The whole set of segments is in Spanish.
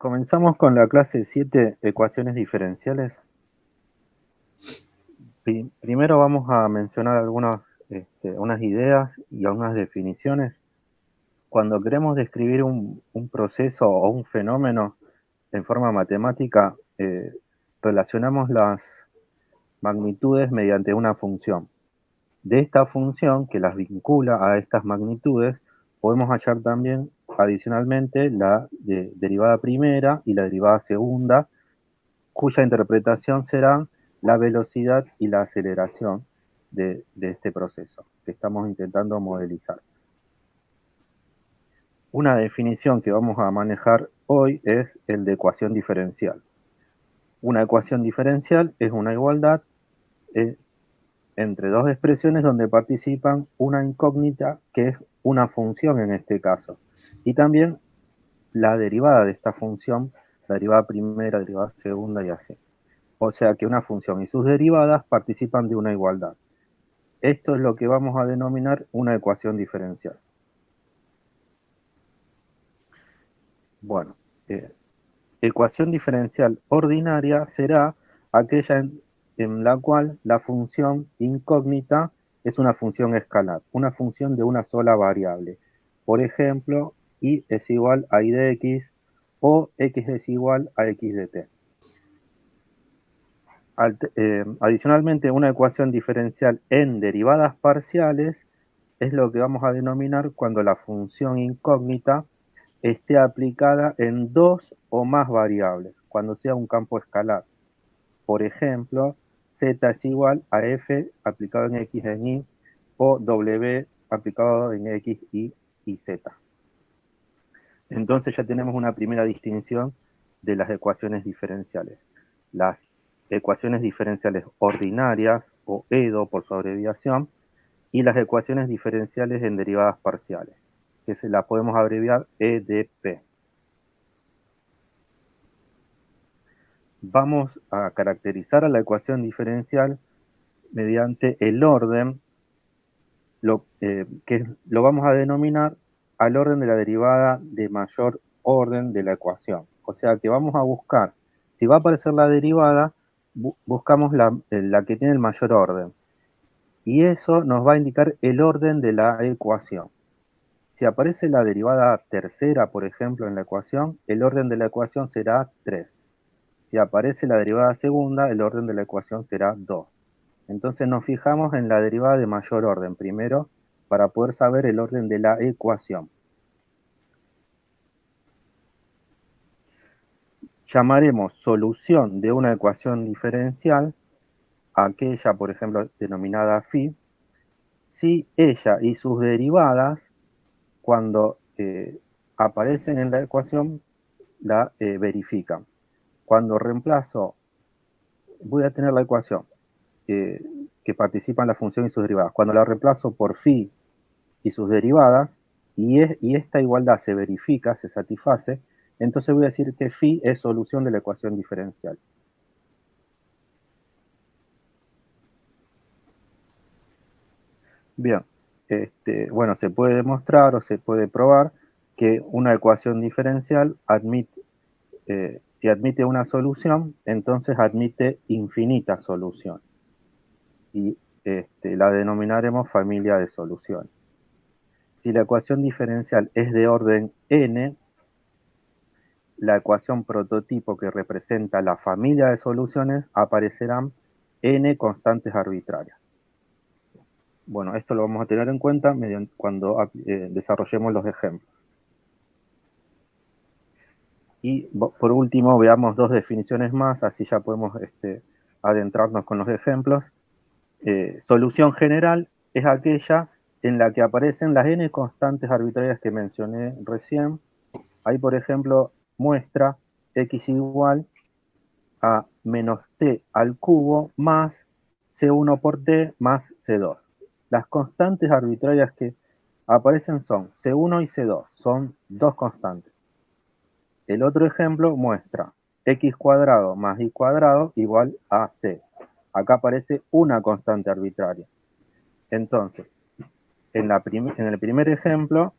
Comenzamos con la clase 7, ecuaciones diferenciales. Primero vamos a mencionar unas ideas y algunas definiciones. Cuando queremos describir un proceso o un fenómeno en forma matemática, relacionamos las magnitudes mediante una función. De esta función, que las vincula a estas magnitudes, podemos hallar también adicionalmente la derivada primera y la derivada segunda, cuya interpretación será la velocidad y la aceleración de este proceso que estamos intentando modelizar. Una definición que vamos a manejar hoy es el de ecuación diferencial. Una ecuación diferencial es una igualdad entre dos expresiones donde participan una incógnita, que es una función en este caso, y también la derivada de esta función, la derivada primera, la derivada segunda y así. O sea que una función y sus derivadas participan de una igualdad. Esto es lo que vamos a denominar una ecuación diferencial. Bueno, ecuación diferencial ordinaria será aquella en la cual la función incógnita es una función escalar, una función de una sola variable. Por ejemplo, y es igual a y de x o x es igual a x de t. Adicionalmente, una ecuación diferencial en derivadas parciales es lo que vamos a denominar cuando la función incógnita esté aplicada en dos o más variables, cuando sea un campo escalar. Por ejemplo, z es igual a f aplicado en x en y, o w aplicado en x, y z. Entonces ya tenemos una primera distinción de las ecuaciones diferenciales. Las ecuaciones diferenciales ordinarias, o EDO por su abreviación, y las ecuaciones diferenciales en derivadas parciales, que se la podemos abreviar EDP. Vamos a caracterizar a la ecuación diferencial mediante el orden, que lo vamos a denominar al orden de la derivada de mayor orden de la ecuación. O sea que vamos a buscar, si va a aparecer la derivada, buscamos la que tiene el mayor orden. Y eso nos va a indicar el orden de la ecuación. Si aparece la derivada tercera, por ejemplo, en la ecuación, el orden de la ecuación será 3. Si aparece la derivada segunda, el orden de la ecuación será 2. Entonces nos fijamos en la derivada de mayor orden primero para poder saber el orden de la ecuación. Llamaremos solución de una ecuación diferencial aquella, por ejemplo, denominada phi, si ella y sus derivadas, cuando aparecen en la ecuación, la verifican. Cuando reemplazo, voy a tener la ecuación que participa en la función y sus derivadas. Cuando la reemplazo por phi y sus derivadas, y esta igualdad se verifica, se satisface, entonces voy a decir que phi es solución de la ecuación diferencial. Bien, bueno, se puede demostrar o se puede probar que una ecuación diferencial admite, si admite una solución, entonces admite infinitas soluciones. Y la denominaremos familia de soluciones. Si la ecuación diferencial es de orden n, la ecuación prototipo que representa la familia de soluciones aparecerán n constantes arbitrarias. Bueno, esto lo vamos a tener en cuenta cuando desarrollemos los ejemplos. Y por último, veamos dos definiciones más, así ya podemos adentrarnos con los ejemplos. Solución general es aquella en la que aparecen las n constantes arbitrarias que mencioné recién. Ahí, por ejemplo, muestra x igual a menos t al cubo más c1 por t más c2. Las constantes arbitrarias que aparecen son c1 y c2, son dos constantes. El otro ejemplo muestra x cuadrado más y cuadrado igual a c. Acá aparece una constante arbitraria. Entonces, en el primer ejemplo,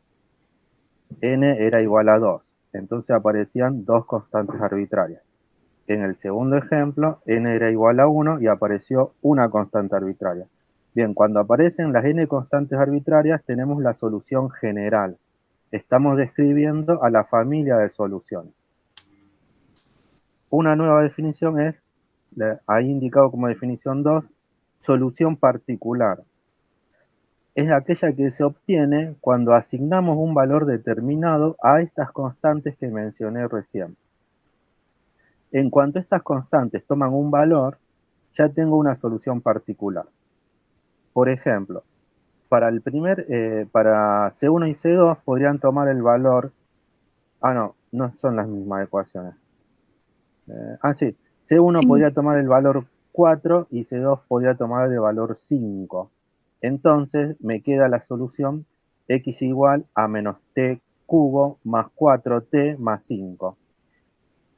n era igual a 2. Entonces aparecían dos constantes arbitrarias. En el segundo ejemplo, n era igual a 1 y apareció una constante arbitraria. Bien, cuando aparecen las n constantes arbitrarias tenemos la solución general. Estamos describiendo a la familia de soluciones. Una nueva definición es, ahí indicado como definición 2, solución particular. Es aquella que se obtiene cuando asignamos un valor determinado a estas constantes que mencioné recién. En cuanto estas constantes toman un valor, ya tengo una solución particular. Por ejemplo, para C1 y C2 podrían tomar el valor, no son las mismas ecuaciones. Sí, C1 Sí. podría tomar el valor 4 y C2 podría tomar el valor 5. Entonces me queda la solución x igual a menos t cubo más 4t más 5.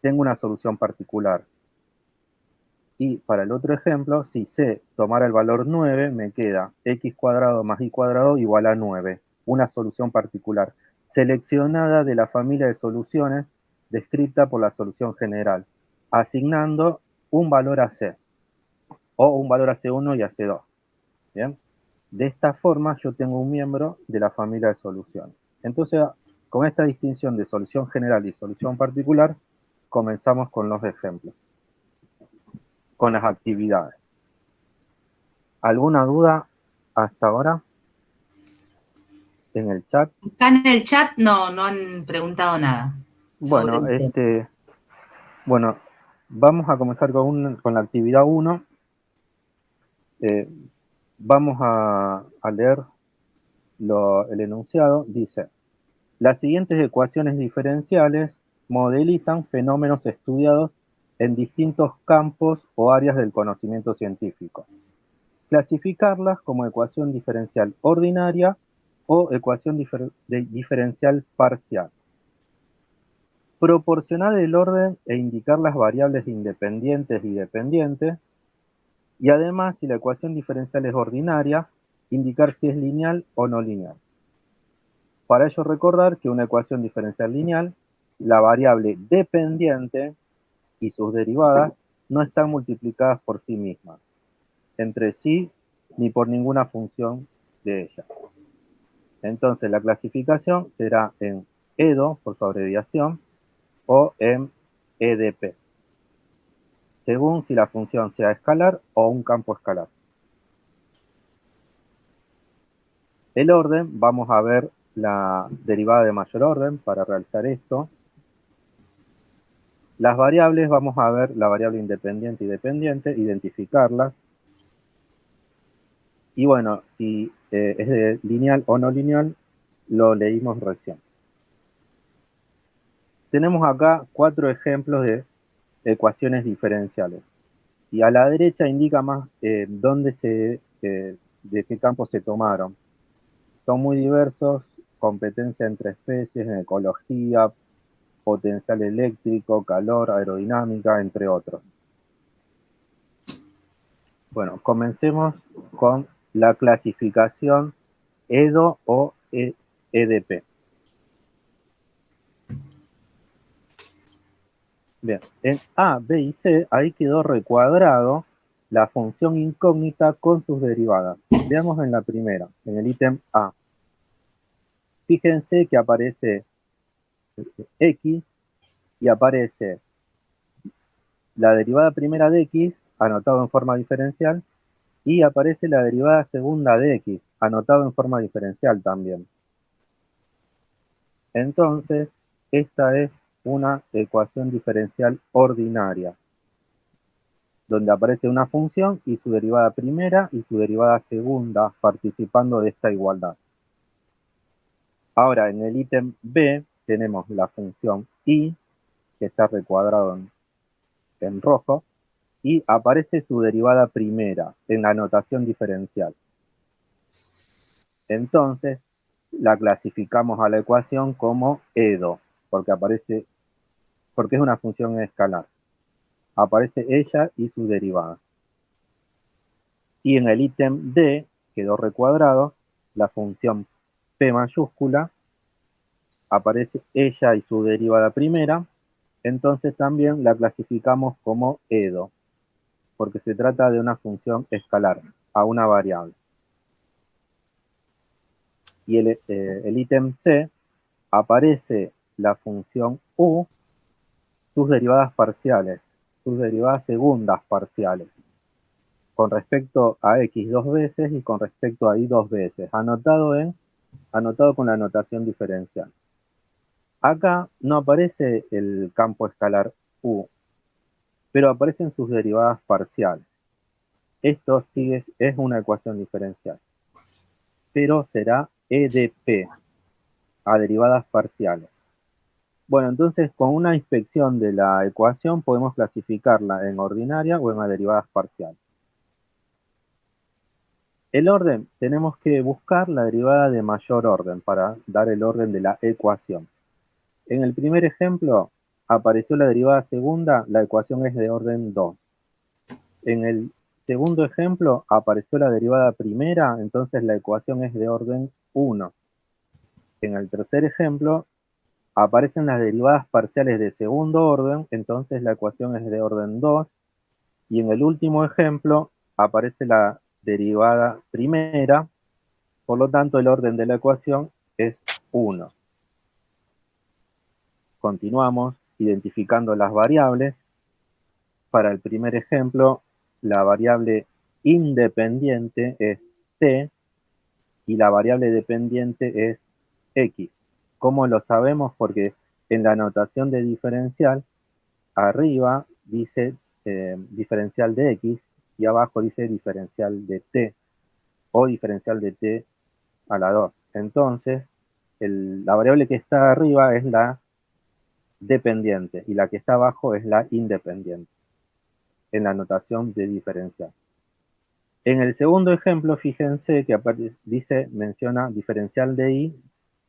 Tengo una solución particular. Y para el otro ejemplo, si C tomara el valor 9, me queda x cuadrado más y cuadrado igual a 9. Una solución particular, seleccionada de la familia de soluciones descrita por la solución general, asignando un valor a C, o un valor a C1 y a C2. ¿Bien? De esta forma yo tengo un miembro de la familia de soluciones. Entonces, con esta distinción de solución general y solución particular, comenzamos con los ejemplos, con las actividades. ¿Alguna duda hasta ahora en el chat? Acá en el chat no han preguntado nada sobre Bueno, el tema. bueno, vamos a comenzar con la actividad 1. Vamos a leer el enunciado. Dice, las siguientes ecuaciones diferenciales modelizan fenómenos estudiados en distintos campos o áreas del conocimiento científico. Clasificarlas como ecuación diferencial ordinaria o ecuación diferencial parcial. Proporcionar el orden e indicar las variables independientes y dependientes, y además, si la ecuación diferencial es ordinaria, indicar si es lineal o no lineal. Para ello recordar que una ecuación diferencial lineal, la variable dependiente y sus derivadas no están multiplicadas por sí mismas, entre sí ni por ninguna función de ellas. Entonces la clasificación será en EDO, por su abreviación, o en EDP, según si la función sea escalar o un campo escalar. El orden, vamos a ver la derivada de mayor orden para realizar esto. Las variables, vamos a ver la variable independiente y dependiente, identificarlas. Y bueno, si es de lineal o no lineal, lo leímos recién. Tenemos acá 4 ejemplos de ecuaciones diferenciales. Y a la derecha indica más de qué campo se tomaron. Son muy diversos, competencia entre especies, en ecología, potencial eléctrico, calor, aerodinámica, entre otros. Bueno, comencemos con la clasificación EDO o EDP. Bien, en A, B y C, ahí quedó recuadrado la función incógnita con sus derivadas. Veamos en la primera, en el ítem A. Fíjense que aparece X y aparece la derivada primera de X, anotado en forma diferencial, y aparece la derivada segunda de X, anotado en forma diferencial también. Entonces, esta es una ecuación diferencial ordinaria, donde aparece una función y su derivada primera y su derivada segunda participando de esta igualdad. Ahora, en el ítem B tenemos la función y, que está recuadrado en rojo, y aparece su derivada primera en la notación diferencial. Entonces, la clasificamos a la ecuación como EDO, porque es una función escalar. Aparece ella y su derivada. Y en el ítem D quedó recuadrado la función P mayúscula, aparece ella y su derivada primera, entonces también la clasificamos como EDO, porque se trata de una función escalar a una variable. Y el ítem C aparece la función U, sus derivadas parciales, sus derivadas segundas parciales, con respecto a X dos veces y con respecto a Y dos veces, anotado con la notación diferencial. Acá no aparece el campo escalar U, pero aparecen sus derivadas parciales. Esto sí es una ecuación diferencial, pero será E de P, a derivadas parciales. Bueno, entonces con una inspección de la ecuación podemos clasificarla en ordinaria o en derivadas parciales. El orden, tenemos que buscar la derivada de mayor orden para dar el orden de la ecuación. En el primer ejemplo apareció la derivada segunda, la ecuación es de orden 2. En el segundo ejemplo apareció la derivada primera, entonces la ecuación es de orden 1. En el tercer ejemplo aparecen las derivadas parciales de segundo orden, entonces la ecuación es de orden 2. Y en el último ejemplo aparece la derivada primera, por lo tanto el orden de la ecuación es 1. Continuamos identificando las variables. Para el primer ejemplo, la variable independiente es t y la variable dependiente es x. ¿Cómo lo sabemos? Porque en la notación de diferencial, arriba dice diferencial de x y abajo dice diferencial de t o diferencial de t a la 2. Entonces, la variable que está arriba es la dependiente y la que está abajo es la independiente en la notación de diferencial. En el segundo ejemplo, fíjense que menciona diferencial de y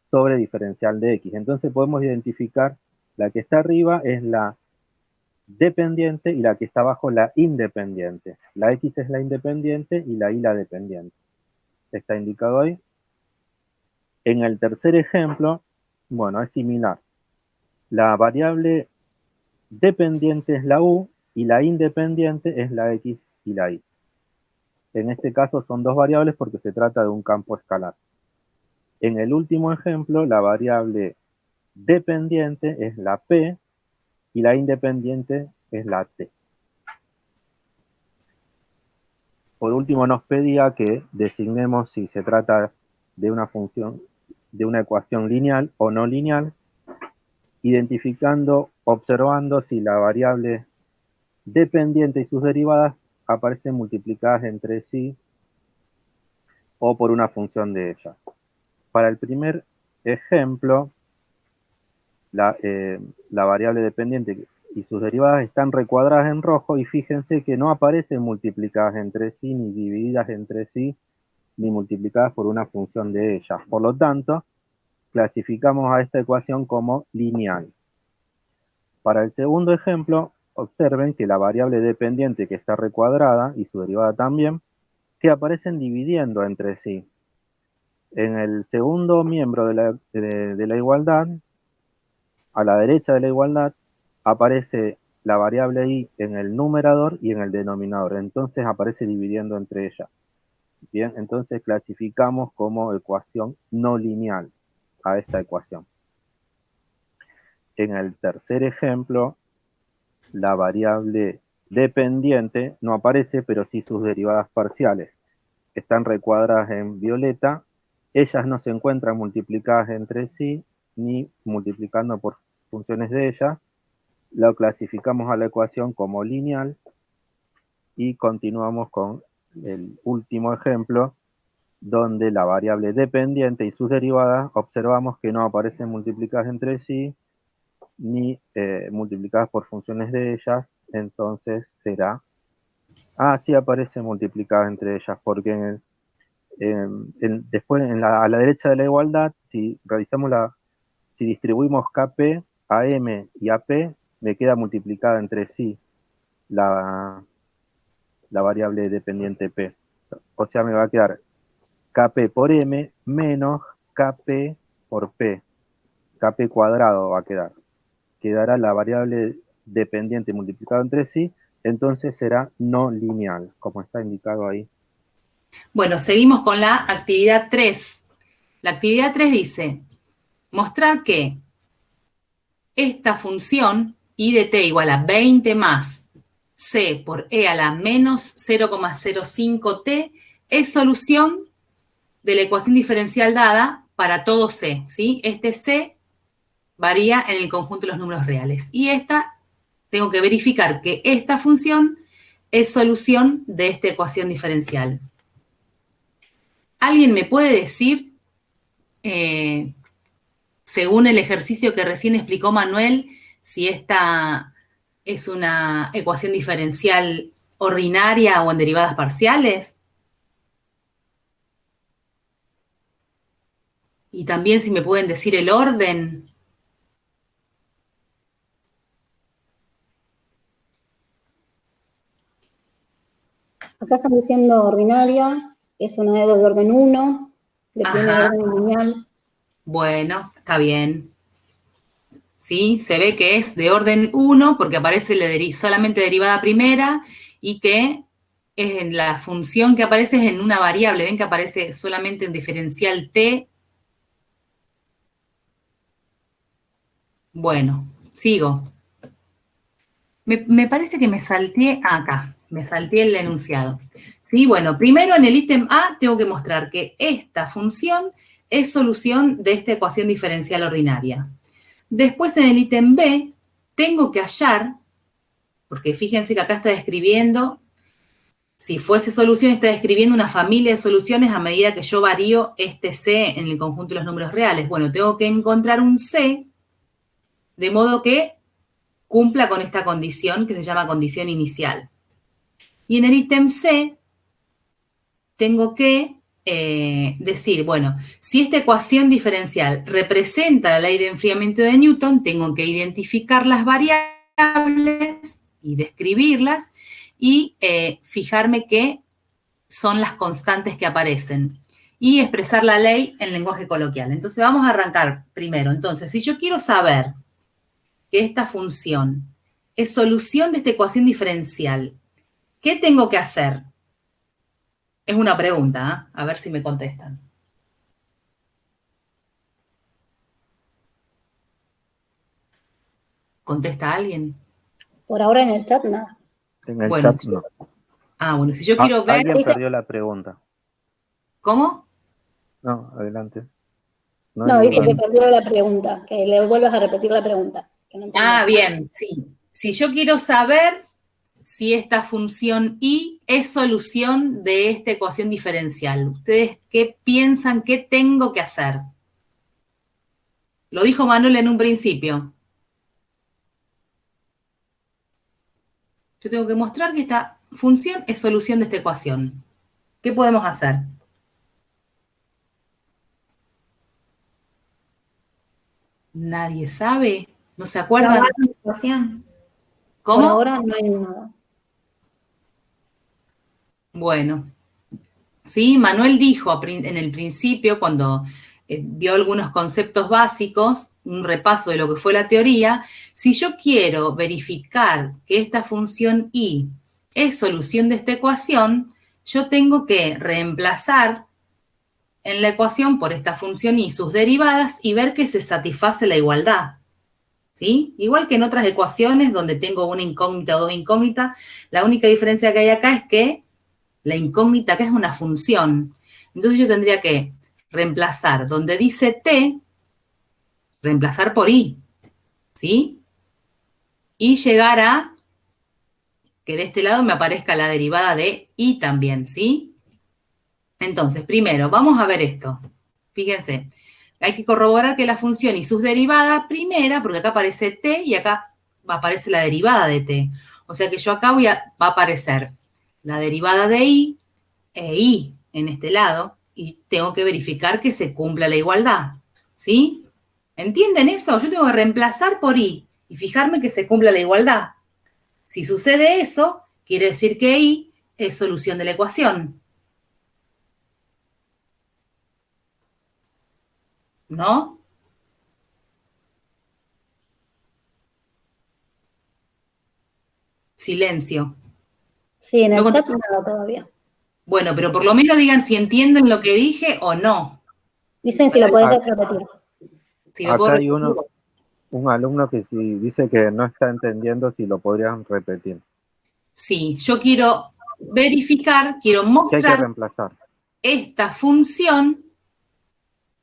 sobre diferencial de x. Entonces podemos identificar la que está arriba es la dependiente y la que está abajo la independiente. La x es la independiente y la y la dependiente. Está indicado ahí. En el tercer ejemplo, bueno, es similar. La variable dependiente es la u y la independiente es la x y la y. En este caso son dos variables porque se trata de un campo escalar. En el último ejemplo, la variable dependiente es la p y la independiente es la t. Por último, nos pedía que designemos si se trata de una función, de una ecuación lineal o no lineal, observando si la variable dependiente y sus derivadas aparecen multiplicadas entre sí o por una función de ellas. Para el primer ejemplo, la variable dependiente y sus derivadas están recuadradas en rojo y fíjense que no aparecen multiplicadas entre sí, ni divididas entre sí, ni multiplicadas por una función de ellas. Por lo tanto, clasificamos a esta ecuación como lineal. Para el segundo ejemplo, observen que la variable dependiente que está recuadrada y su derivada también, que aparecen dividiendo entre sí. En el segundo miembro de la igualdad, a la derecha de la igualdad, aparece la variable y en el numerador y en el denominador. Entonces aparece dividiendo entre ellas. Bien, entonces clasificamos como ecuación no lineal a esta ecuación. En el tercer ejemplo, la variable dependiente no aparece, pero sí sus derivadas parciales. Están recuadradas en violeta. Ellas no se encuentran multiplicadas entre sí, ni multiplicando por funciones de ellas. Lo clasificamos a la ecuación como lineal y continuamos con el último ejemplo, donde la variable dependiente y sus derivadas observamos que no aparecen multiplicadas entre sí, ni multiplicadas por funciones de ellas, entonces será, sí aparece multiplicada entre ellas, porque después a la derecha de la igualdad, si distribuimos Kp a M y a P, me queda multiplicada entre sí la variable dependiente P. O sea, me va a quedar Kp por M menos Kp por P. Kp cuadrado va a quedar. Quedará la variable dependiente multiplicada entre sí, entonces será no lineal, como está indicado ahí. Bueno, seguimos con la actividad 3. La actividad 3 dice, mostrar que esta función i de t igual a 20 más c por e a la menos 0,05t es solución de la ecuación diferencial dada para todo c, ¿sí? Este c varía en el conjunto de los números reales. Y tengo que verificar que esta función es solución de esta ecuación diferencial. ¿Alguien me puede decir, según el ejercicio que recién explicó Manuel, si esta es una ecuación diferencial ordinaria o en derivadas parciales? Y también si me pueden decir el orden. Acá están diciendo ordinaria, es una de orden 1, de primer Ajá. orden lineal. Bueno, está bien. ¿Sí? Se ve que es de orden 1 porque aparece solamente derivada primera y que es en la función que aparece es en una variable. ¿Ven que aparece solamente en diferencial t? Bueno, sigo. Me parece que me salté acá, me salté el enunciado. ¿Sí? Bueno, primero en el ítem A tengo que mostrar que esta función es solución de esta ecuación diferencial ordinaria. Después en el ítem B tengo que hallar, porque fíjense que acá está describiendo, si fuese solución, está describiendo una familia de soluciones a medida que yo varío este C en el conjunto de los números reales. Bueno, tengo que encontrar un C de modo que cumpla con esta condición que se llama condición inicial. Y en el ítem C tengo que decir, bueno, si esta ecuación diferencial representa la ley de enfriamiento de Newton, tengo que identificar las variables y describirlas y fijarme qué son las constantes que aparecen y expresar la ley en lenguaje coloquial. Entonces vamos a arrancar primero. Entonces, si yo quiero saber que esta función es solución de esta ecuación diferencial, ¿qué tengo que hacer? Es una pregunta, ¿eh? A ver si me contestan. ¿Contesta alguien? Por ahora en el chat nada. En el Bueno, chat no. bueno, si yo quiero ver... Alguien perdió la pregunta. ¿Cómo? No, adelante. No, dice que Bien. perdió la pregunta, que le vuelvas a repetir la pregunta. Que no Bien, sí. Si yo quiero saber si esta función y es solución de esta ecuación diferencial, ¿ustedes qué piensan que tengo que hacer? Lo dijo Manuel en un principio. Yo tengo que mostrar que esta función es solución de esta ecuación. ¿Qué podemos hacer? ¿Nadie sabe? ¿No se acuerdan? Probar la ecuación. ¿Cómo? Por ahora no hay nada. Bueno, sí, Manuel dijo en el principio, cuando vio algunos conceptos básicos, un repaso de lo que fue la teoría, si yo quiero verificar que esta función y es solución de esta ecuación, yo tengo que reemplazar en la ecuación por esta función y sus derivadas y ver que se satisface la igualdad. ¿Sí? Igual que en otras ecuaciones donde tengo una incógnita o dos incógnitas, la única diferencia que hay acá es que la incógnita acá es una función. Entonces yo tendría que reemplazar donde dice t, reemplazar por i, ¿sí? Y llegar a que de este lado me aparezca la derivada de i también, ¿sí? Entonces, primero, vamos a ver esto. Fíjense, hay que corroborar que la función y sus derivadas, primera, porque acá aparece t y acá aparece la derivada de t. O sea que yo acá va a aparecer la derivada de i e i en este lado y tengo que verificar que se cumpla la igualdad. ¿Sí? ¿Entienden eso? Yo tengo que reemplazar por i y fijarme que se cumpla la igualdad. Si sucede eso, quiere decir que i es solución de la ecuación. ¿No? Silencio. Sí, en el No chat contesto. nada todavía. Bueno, pero por lo menos digan si entienden lo que dije o no. Dicen si lo podés A- repetir. Si lo puedo Acá hay repetir. un alumno que sí dice que no está entendiendo si lo podrían repetir. Sí, yo quiero verificar, quiero ¿Qué hay que mostrar reemplazar? esta función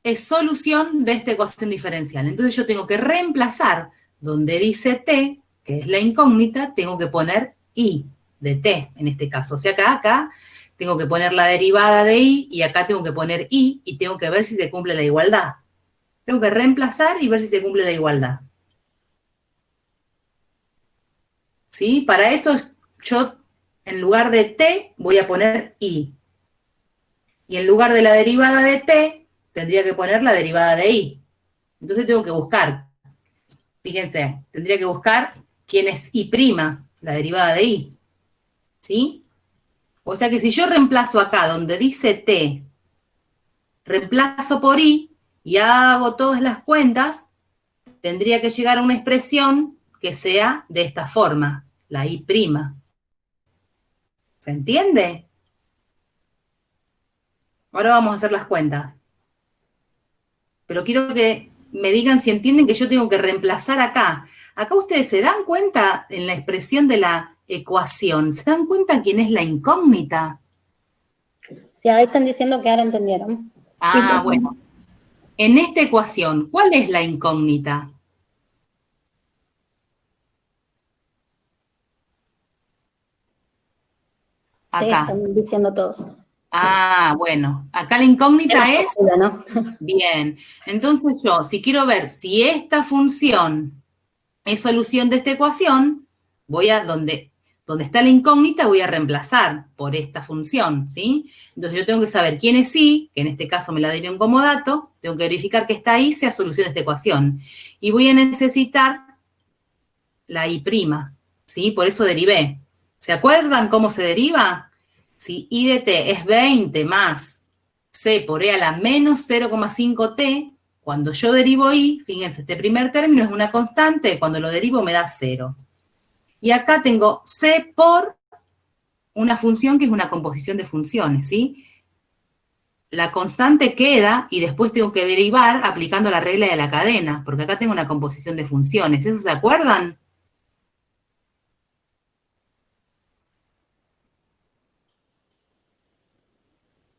es solución de esta ecuación diferencial. Entonces yo tengo que reemplazar donde dice t, que es la incógnita, tengo que poner i de t en este caso. O sea, acá tengo que poner la derivada de i y acá tengo que poner i y tengo que ver si se cumple la igualdad. Tengo que reemplazar y ver si se cumple la igualdad. ¿Sí? Para eso yo en lugar de t voy a poner i. Y en lugar de la derivada de t, tendría que poner la derivada de i. Entonces tengo que buscar, fíjense, tendría que buscar quién es i', la derivada de i. ¿Sí? O sea que si yo reemplazo acá donde dice t, reemplazo por i y hago todas las cuentas, tendría que llegar a una expresión que sea de esta forma, la i'. ¿Se entiende? Ahora vamos a hacer las cuentas. Pero quiero que me digan si entienden que yo tengo que reemplazar acá. Acá ustedes se dan cuenta en la expresión de la ecuación, ¿se dan cuenta quién es la incógnita? Sí, ahí están diciendo que ahora entendieron. Ah, bueno. En esta ecuación, ¿cuál es la incógnita? Te Acá. están diciendo todos. Ah, bueno. Acá la incógnita es... ¿No? Bien. Entonces yo, si quiero ver si esta función es solución de esta ecuación, voy a donde está la incógnita, voy a reemplazar por esta función, ¿sí? Entonces yo tengo que saber quién es i, que en este caso me la dieron como dato, tengo que verificar que esta i sea solución de esta ecuación. Y voy a necesitar la i', ¿sí? Por eso derivé. ¿Se acuerdan cómo se deriva? Si i de t es 20 más c por e a la menos 0,5t, cuando yo derivo i, fíjense, este primer término es una constante, cuando lo derivo me da 0. Y acá tengo c por una función que es una composición de funciones, ¿sí? La constante queda y después tengo que derivar aplicando la regla de la cadena, porque acá tengo una composición de funciones. ¿Eso se acuerdan?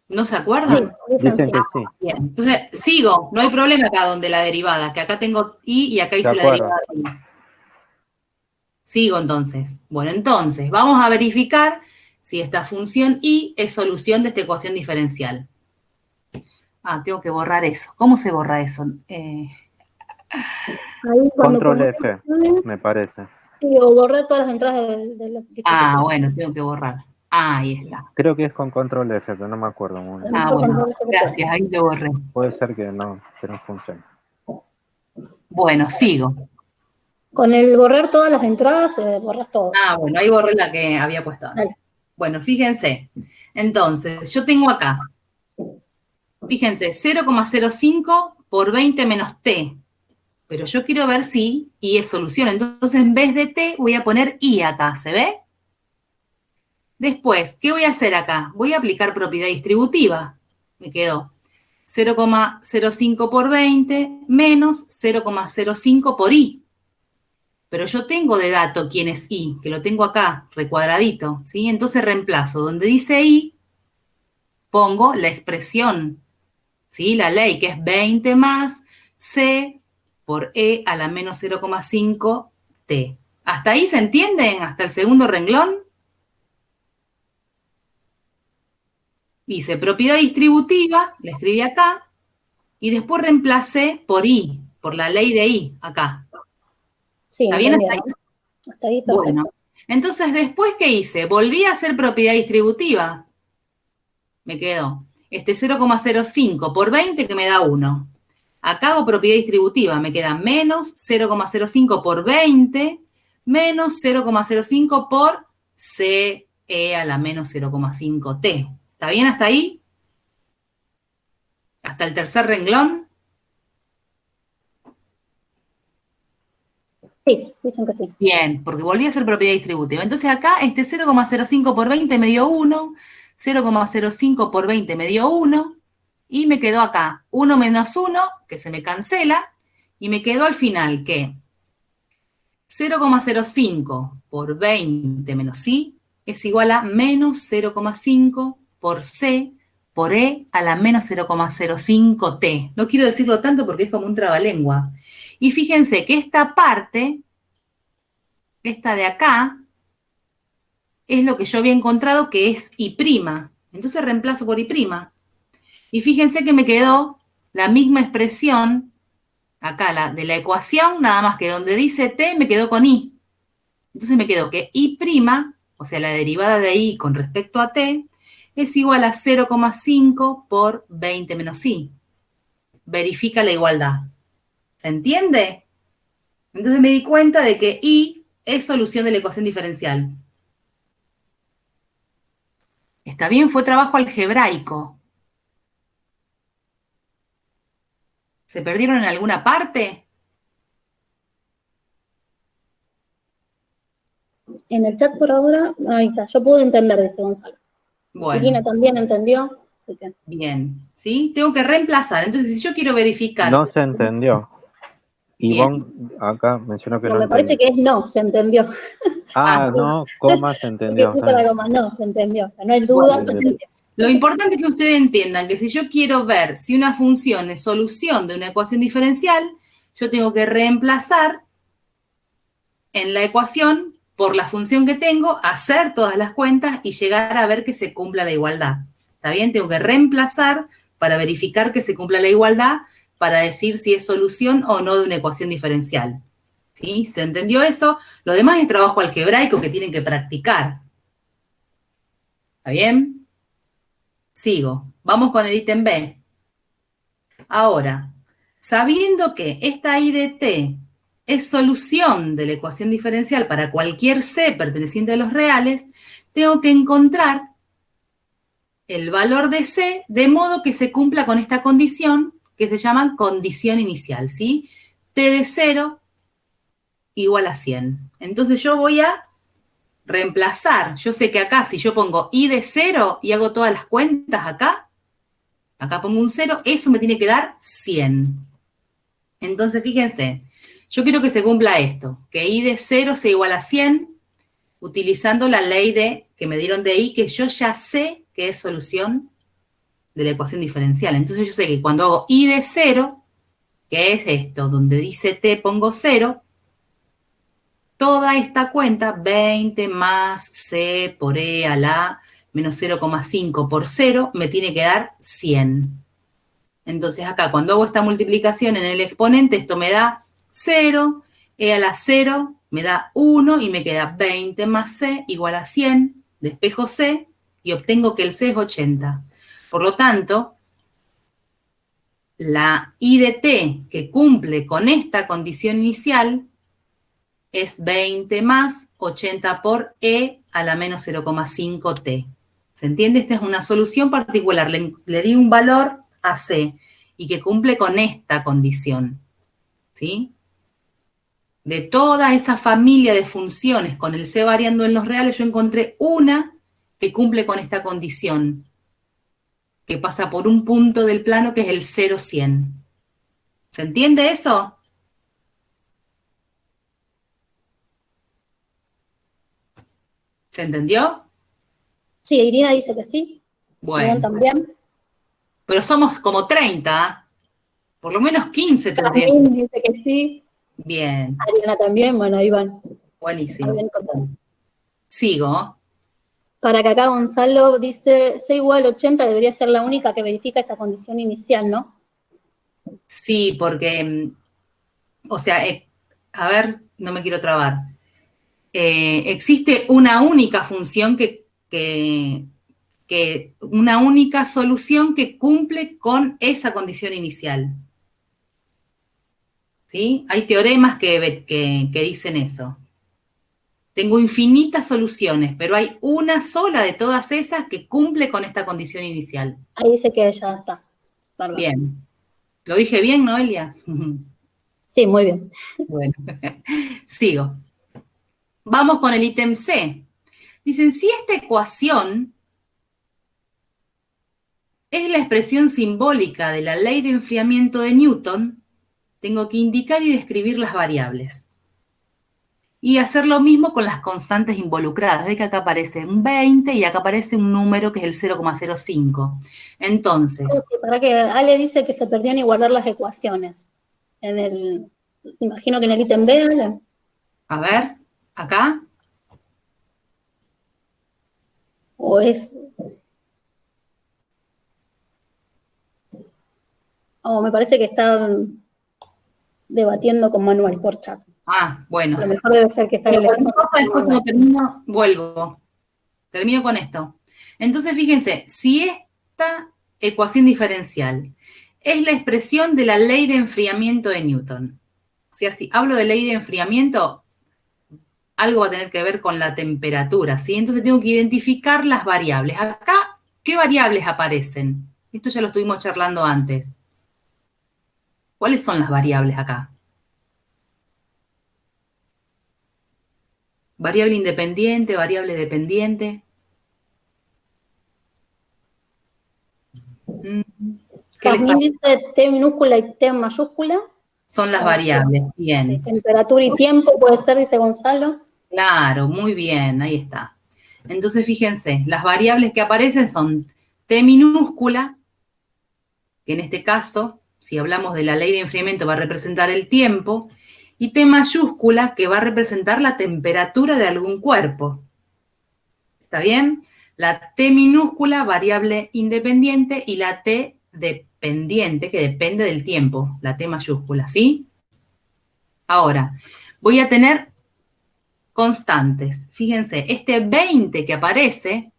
¿No se acuerdan? Dicen que sí. Bien, entonces sigo, no hay problema acá donde la derivada, que acá tengo i y acá ¿Se hice la acuerdan? derivada de i. Sigo entonces. Bueno, entonces vamos a verificar si esta función i es solución de esta ecuación diferencial. Ah, tengo que borrar eso. ¿Cómo se borra eso? Ahí cuando Control pongas F, me parece. sí, o borrar todas las entradas del Ah, dispositivo. bueno, tengo que borrar. Ah, ahí está. Creo que es con Control F, pero no me acuerdo muy bien. Ah, bueno, gracias, ahí lo borré. Puede ser que no funcione. Bueno, sigo. Con el borrar todas las entradas, borras todo. Ah, bueno, ahí borré la que había puesto antes. Dale. Bueno, fíjense. Entonces, yo tengo acá, fíjense, 0,05 por 20 menos t. Pero yo quiero ver si i es solución. Entonces, en vez de t, voy a poner i acá, ¿se ve? Después, ¿qué voy a hacer acá? Voy a aplicar propiedad distributiva. Me quedó 0,05 por 20 menos 0,05 por i. Pero yo tengo de dato quién es i, que lo tengo acá, recuadradito, ¿sí? Entonces reemplazo. Donde dice i, pongo la expresión, ¿sí? La ley, que es 20 más c por e a la menos 0,5 t. ¿Hasta ahí se entienden? ¿Hasta el segundo renglón? Hice propiedad distributiva, la escribí acá, y después reemplacé por i, por la ley de i, acá. Sí, ¿Está bien hasta ahí? entendieron. Hasta ahí perfecto. Bueno, entonces después, ¿qué hice? Volví a hacer propiedad distributiva. Me quedó este 0,05 por 20 que me da 1. Acá hago propiedad distributiva, me queda menos 0,05 por 20 menos 0,05 por c e a la menos 0,5 t. ¿Está bien hasta ahí? ¿Hasta el tercer renglón? Sí, dicen que sí. Bien, porque volví a ser propiedad distributiva. Entonces acá este 0,05 por 20 me dio 1, 0,05 por 20 me dio 1, y me quedó acá 1 menos 1, que se me cancela, y me quedó al final que 0,05 por 20 menos i es igual a menos 0,5 por c por e a la menos 0,05t. No quiero decirlo tanto porque es como un trabalengua. Y fíjense que esta parte, esta de acá, es lo que yo había encontrado que es i'. Entonces reemplazo por i'. Y fíjense que me quedó la misma expresión, acá de la ecuación, nada más que donde dice t me quedó con i. Entonces me quedó que i', o sea, la derivada de i con respecto a t, es igual a 0,5 por 20 menos i. Verifica la igualdad. ¿Se entiende? Entonces me di cuenta de que i es solución de la ecuación diferencial. ¿Está bien? Fue trabajo algebraico. ¿Se perdieron en alguna parte? En el chat por ahora, ahí está, yo puedo entender, dice Gonzalo. Bueno. Irina también entendió. Así que... Bien, ¿sí? Tengo que reemplazar. Entonces, si yo quiero verificar... No se entendió. Ivonne acá mencionó que No, no me parece entendió. que es no, se entendió. No, coma se entendió. Que puso la goma, no, se entendió. O sea, no hay duda, Bueno, se entendió. lo importante es que ustedes entiendan que si yo quiero ver si una función es solución de una ecuación diferencial, yo tengo que reemplazar en la ecuación por la función que tengo, hacer todas las cuentas y llegar a ver que se cumpla la igualdad. ¿Está bien? Tengo que reemplazar para verificar que se cumpla la igualdad para decir si es solución o no de una ecuación diferencial. ¿Sí? ¿Se entendió eso? Lo demás es trabajo algebraico que tienen que practicar. ¿Está bien? Sigo. Vamos con el ítem B. Ahora, sabiendo que esta i de t es solución de la ecuación diferencial para cualquier c perteneciente a los reales, tengo que encontrar el valor de c de modo que se cumpla con esta condición que se llama condición inicial, ¿sí? T de 0 igual a 100. Entonces yo voy a reemplazar. Yo sé que acá si yo pongo i de 0 y hago todas las cuentas acá pongo un 0, eso me tiene que dar 100. Entonces, fíjense, yo quiero que se cumpla esto, que i de 0 sea igual a 100, utilizando la ley que me dieron de i, que yo ya sé que es solución de la ecuación diferencial. Entonces yo sé que cuando hago i de 0, que es esto, donde dice t pongo 0, toda esta cuenta, 20 más c por e a la menos 0,5 por 0, me tiene que dar 100. Entonces acá, cuando hago esta multiplicación en el exponente, esto me da 0, e a la 0 me da 1 y me queda 20 más c igual a 100, despejo c y obtengo que el c es 80. Por lo tanto, la i de t que cumple con esta condición inicial es 20 más 80 por e a la menos 0,5t. ¿Se entiende? Esta es una solución particular. Le di un valor a c y que cumple con esta condición. ¿Sí? De toda esa familia de funciones con el c variando en los reales, yo encontré una que cumple con esta condición, que pasa por un punto del plano que es el 0, 100. ¿Se entiende eso? ¿Se entendió? Sí, Irina dice que sí. Bueno. También. Pero somos como 30, por lo menos 15 tendríamos. También dice que sí. Bien. Ariana también, bueno, ahí van. Buenísimo. Sigo. Para que acá Gonzalo dice, c igual a 80 debería ser la única que verifica esa condición inicial, ¿no? Sí, porque, o sea, a ver, no me quiero trabar. Existe una única función una única solución que cumple con esa condición inicial. ¿Sí? Hay teoremas que dicen eso. Tengo infinitas soluciones, pero hay una sola de todas esas que cumple con esta condición inicial. Ahí dice que ya está. Bárbaro. Bien. ¿Lo dije bien, Noelia? Sí, muy bien. Bueno, sigo. Vamos con el ítem C. Dicen, si esta ecuación es la expresión simbólica de la ley de enfriamiento de Newton, tengo que indicar y describir las variables. Y hacer lo mismo con las constantes involucradas. Ve que acá aparece un 20 y acá aparece un número que es el 0,05. Entonces... Para que Ale dice que se perdió en igualar las ecuaciones. Imagino que en el ítem B, Ale. A ver, acá. O es... Oh, me parece que está debatiendo con Manuel por chat. Ah, bueno. Lo mejor debe ser que está después cuando termino, vuelvo. Termino con esto. Entonces, fíjense, si esta ecuación diferencial es la expresión de la ley de enfriamiento de Newton, o sea, si hablo de ley de enfriamiento, algo va a tener que ver con la temperatura, ¿sí? Entonces tengo que identificar las variables. Acá, ¿qué variables aparecen? Esto ya lo estuvimos charlando antes. ¿Cuáles son las variables acá? Variable independiente, variable dependiente. También dice T minúscula y T mayúscula. Son las variables, bien. Temperatura y tiempo puede ser, dice Gonzalo. Claro, muy bien, ahí está. Entonces, fíjense, las variables que aparecen son T minúscula, que en este caso, si hablamos de la ley de enfriamiento, va a representar el tiempo, y T mayúscula, que va a representar la temperatura de algún cuerpo. ¿Está bien? La T minúscula, variable independiente, y la T dependiente, que depende del tiempo, la T mayúscula, ¿sí? Ahora, voy a tener constantes. Fíjense, este 20 que aparece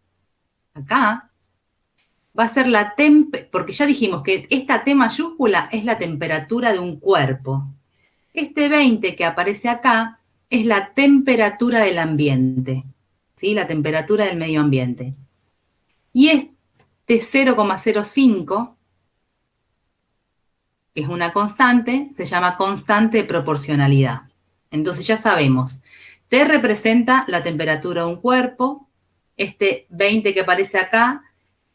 acá va a ser la porque ya dijimos que esta T mayúscula es la temperatura de un cuerpo. Este 20 que aparece acá es la temperatura del ambiente, ¿sí? La temperatura del medio ambiente. Y este 0,05, que es una constante, se llama constante de proporcionalidad. Entonces ya sabemos, T representa la temperatura de un cuerpo, este 20 que aparece acá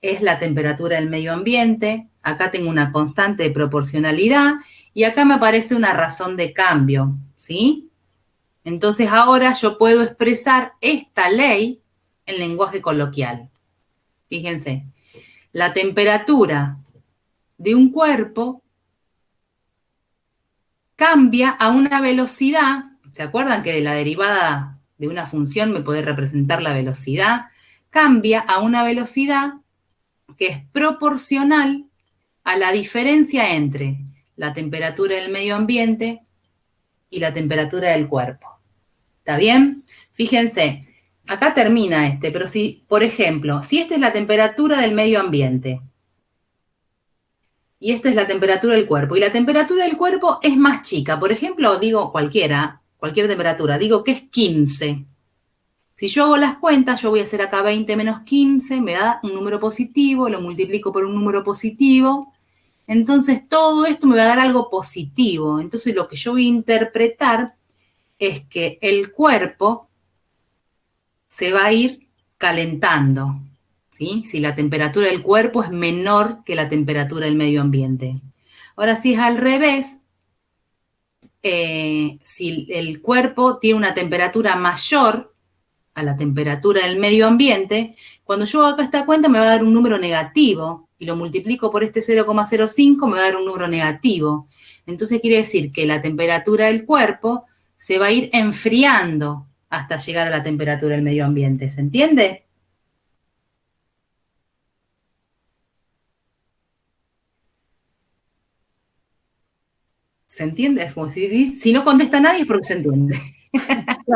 es la temperatura del medio ambiente, acá tengo una constante de proporcionalidad y acá me aparece una razón de cambio, ¿sí? Entonces ahora yo puedo expresar esta ley en lenguaje coloquial. Fíjense, la temperatura de un cuerpo cambia a una velocidad. ¿Se acuerdan que de la derivada de una función me puede representar la velocidad? Cambia a una velocidad que es proporcional a la diferencia entre la temperatura del medio ambiente y la temperatura del cuerpo. ¿Está bien? Fíjense, acá termina pero si, por ejemplo, si esta es la temperatura del medio ambiente y esta es la temperatura del cuerpo, y la temperatura del cuerpo es más chica, por ejemplo, digo cualquier temperatura, digo que es 15. Si yo hago las cuentas, yo voy a hacer acá 20 menos 15, me da un número positivo, lo multiplico por un número positivo, entonces todo esto me va a dar algo positivo. Entonces lo que yo voy a interpretar es que el cuerpo se va a ir calentando, ¿sí? Si la temperatura del cuerpo es menor que la temperatura del medio ambiente. Ahora, si es al revés, si el cuerpo tiene una temperatura mayor a la temperatura del medio ambiente, cuando yo hago acá esta cuenta me va a dar un número negativo y lo multiplico por este 0,05 me va a dar un número negativo. Entonces quiere decir que la temperatura del cuerpo se va a ir enfriando hasta llegar a la temperatura del medio ambiente. ¿Se entiende? ¿Se entiende? Es como si no contesta nadie es porque se entiende.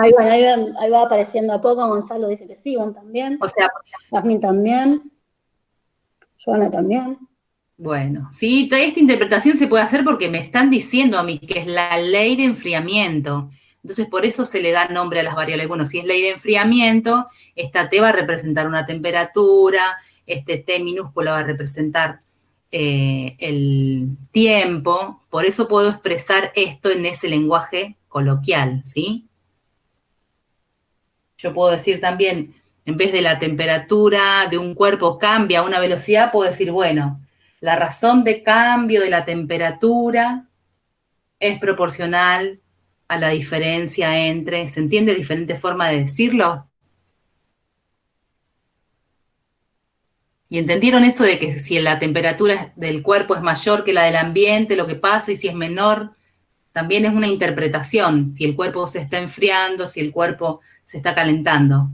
Ahí va apareciendo a poco. Gonzalo dice que sí, Iván también. O sea, Yasmin también. Joana también. Bueno, sí, toda esta interpretación se puede hacer porque me están diciendo a mí que es la ley de enfriamiento. Entonces, por eso se le da nombre a las variables. Bueno, si es ley de enfriamiento, esta T va a representar una temperatura, este T minúscula va a representar el tiempo, por eso puedo expresar esto en ese lenguaje coloquial, ¿sí? Yo puedo decir también, en vez de la temperatura de un cuerpo cambia a una velocidad, puedo decir, bueno, la razón de cambio de la temperatura es proporcional a la diferencia entre, ¿se entiende? Diferente forma de decirlo. ¿Y entendieron eso de que si la temperatura del cuerpo es mayor que la del ambiente, lo que pasa, y si es menor, también es una interpretación, si el cuerpo se está enfriando, si el cuerpo se está calentando?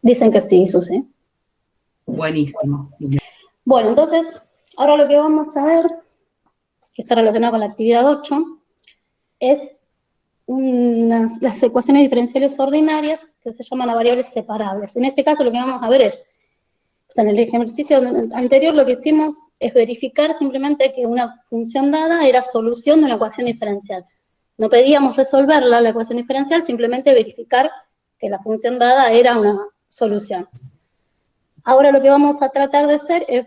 Dicen que sí, Susi. Buenísimo. Bueno, entonces, ahora lo que vamos a ver, que está relacionado con la actividad 8, es las ecuaciones diferenciales ordinarias que se llaman las variables separables. En este caso lo que vamos a ver es, o sea, en el ejercicio anterior lo que hicimos es verificar simplemente que una función dada era solución de una ecuación diferencial. No pedíamos resolverla, la ecuación diferencial, simplemente verificar que la función dada era una solución. Ahora lo que vamos a tratar de hacer es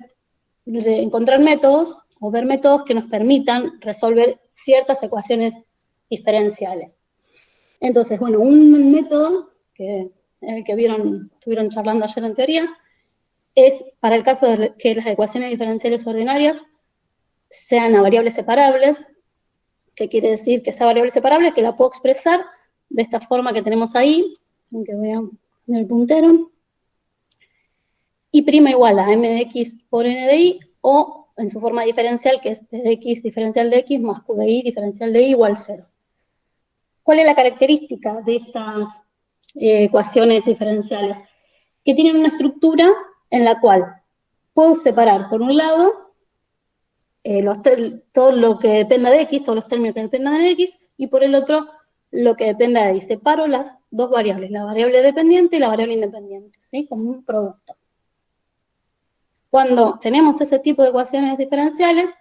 de encontrar métodos o ver métodos que nos permitan resolver ciertas ecuaciones diferenciales. Entonces, bueno, un método que estuvieron charlando ayer en teoría, es para el caso de que las ecuaciones diferenciales ordinarias sean a variables separables, que quiere decir que esa variable separable que la puedo expresar de esta forma que tenemos ahí, aunque voy a poner el puntero, y' igual a m de x por n de y, o en su forma diferencial, que es p de x diferencial de x más q de y diferencial de y igual 0. ¿Cuál es la característica de estas ecuaciones diferenciales? Que tienen una estructura en la cual puedo separar, por un lado, todo lo que dependa de x, todos los términos que dependan de x, y por el otro, lo que dependa de y. Separo las dos variables, la variable dependiente y la variable independiente, ¿sí? Como un producto. Cuando tenemos ese tipo de ecuaciones diferenciales,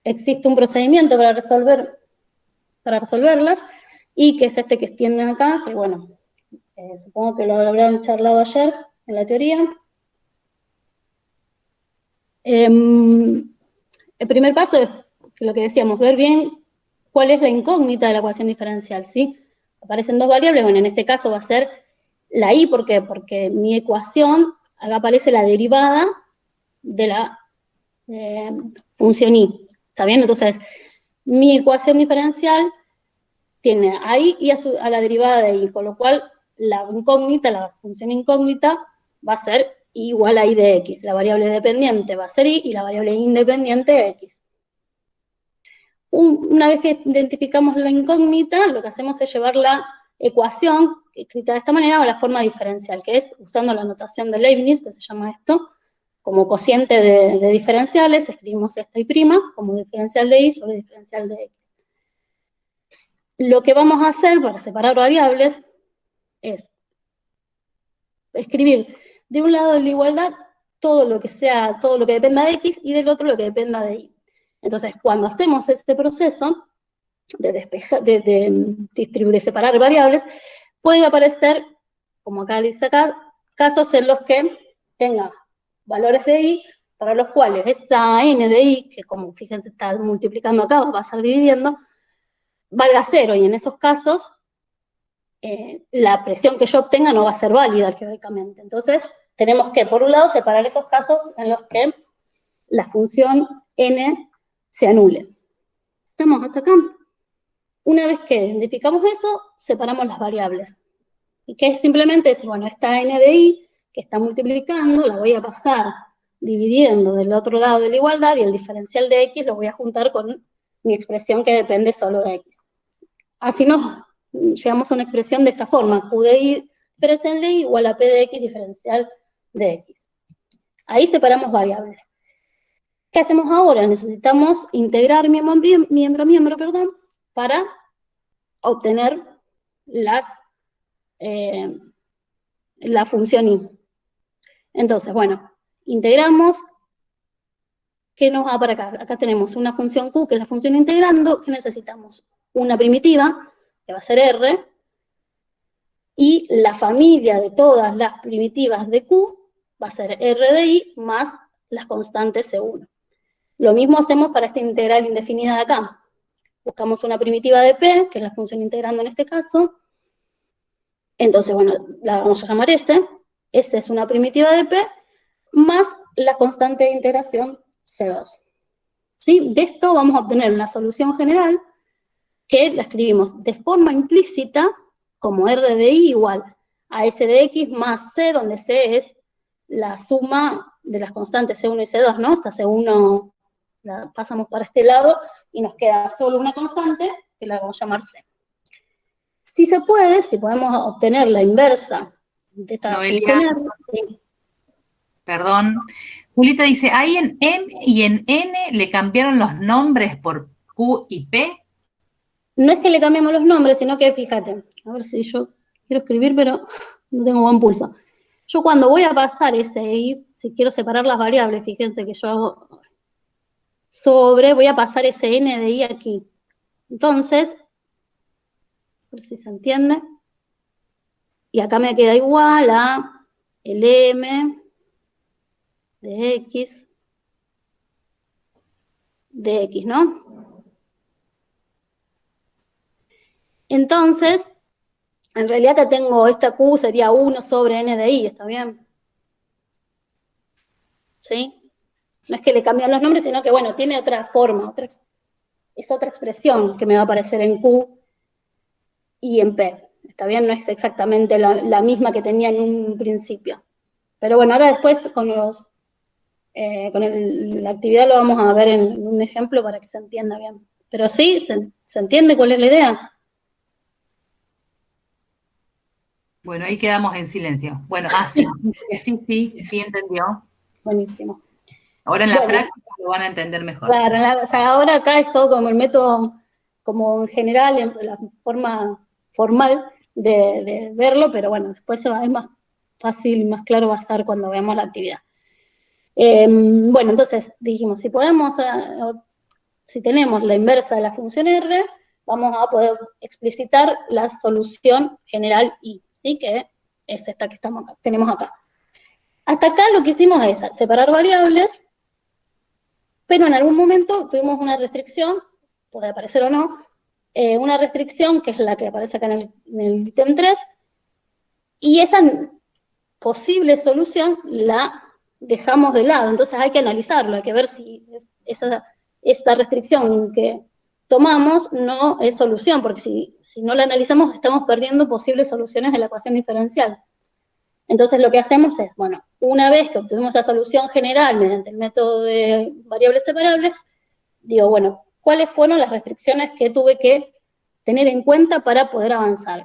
existe un procedimiento para resolverlas, y que es este que extienden acá, que bueno, supongo que lo habrán charlado ayer en la teoría. El primer paso es lo que decíamos, ver bien cuál es la incógnita de la ecuación diferencial, ¿sí? Aparecen dos variables, bueno, en este caso va a ser la y, ¿por qué? Porque mi ecuación, acá aparece la derivada de la función y, ¿está bien? Entonces, mi ecuación diferencial tiene a y a la derivada de y, con lo cual la incógnita, la función incógnita, va a ser igual a y de x. La variable dependiente va a ser y la variable independiente x. Una vez que identificamos la incógnita, lo que hacemos es llevar la ecuación, escrita de esta manera, a la forma diferencial, que es usando la notación de Leibniz, que se llama esto, como cociente de diferenciales, escribimos esta y' como diferencial de y sobre diferencial de x. Lo que vamos a hacer para separar variables es escribir de un lado de la igualdad todo lo que dependa de x, y del otro lo que dependa de y. Entonces, cuando hacemos este proceso de separar variables, puede aparecer, como acá dice acá, casos en los que tenga valores de y, para los cuales esta n de y, que como fíjense está multiplicando acá, va a pasar dividiendo, valga 0, y en esos casos la presión que yo obtenga no va a ser válida algebraicamente. Entonces, tenemos que, por un lado, separar esos casos en los que la función n se anule. ¿Estamos hasta acá? Una vez que identificamos eso, separamos las variables. Y que es simplemente decir, bueno, esta n de y que está multiplicando, la voy a pasar dividiendo del otro lado de la igualdad, y el diferencial de x lo voy a juntar con mi expresión que depende solo de x. Así nos llegamos a una expresión de esta forma, q de y diferencial de y igual a p de x diferencial de x. Ahí separamos variables. ¿Qué hacemos ahora? Necesitamos integrar miembro a miembro, para obtener la función y. Entonces, bueno, integramos. ¿Qué nos va para acá? Acá tenemos una función q, que es la función integrando, que necesitamos una primitiva, que va a ser r, y la familia de todas las primitivas de q va a ser r de y más las constantes C1. Lo mismo hacemos para esta integral indefinida de acá. Buscamos una primitiva de P, que es la función integrando en este caso. Entonces, bueno, la vamos a llamar S. S es una primitiva de P, más la constante de integración C2. ¿Sí? De esto vamos a obtener una solución general, que la escribimos de forma implícita, como R de I igual a S de X más C, donde C es la suma de las constantes C1 y C2, ¿no? Esta C1 la pasamos para este lado y nos queda solo una constante, que la vamos a llamar C. Si se puede, si podemos obtener la inversa de esta Noelia, función R, perdón. Julita dice, ahí en M y en N le cambiaron los nombres por Q y P. no es que le cambiemos los nombres, sino que, fíjate, a ver si yo quiero escribir, pero no tengo buen pulso. Yo cuando voy a pasar ese I, si quiero separar las variables, fíjense que yo hago voy a pasar ese N de I aquí. Entonces, a ver si se entiende, y acá me queda igual a el M de X, ¿no? Entonces, en realidad acá tengo esta Q, sería 1 sobre N de I, ¿está bien? ¿Sí? No es que le cambian los nombres, sino que, bueno, tiene otra forma, es otra expresión que me va a aparecer en Q y en P. ¿Está bien? No es exactamente la misma que tenía en un principio. Pero bueno, ahora después con la actividad lo vamos a ver en un ejemplo para que se entienda bien. Pero sí, ¿se entiende cuál es la idea? Bueno, ahí quedamos en silencio. Bueno, sí, entendió. Buenísimo. Ahora en la Bueno, práctica lo van a entender mejor. Claro, o sea, ahora acá es todo como el método, como en general, en la forma formal de verlo, pero bueno, después es más fácil, más claro va a estar cuando veamos la actividad. Bueno, entonces dijimos, si tenemos la inversa de la función R, vamos a poder explicitar la solución general I, ¿sí? Que es esta que tenemos acá. Hasta acá lo que hicimos es separar variables, pero en algún momento tuvimos una restricción, puede aparecer o no, una restricción que es la que aparece acá en el ítem 3, y esa posible solución la dejamos de lado, entonces hay que analizarlo, hay que ver si esta restricción que tomamos no es solución, porque si no la analizamos estamos perdiendo posibles soluciones de la ecuación diferencial. Entonces lo que hacemos es, bueno, una vez que obtuvimos la solución general mediante el método de variables separables, digo, bueno, ¿cuáles fueron las restricciones que tuve que tener en cuenta para poder avanzar?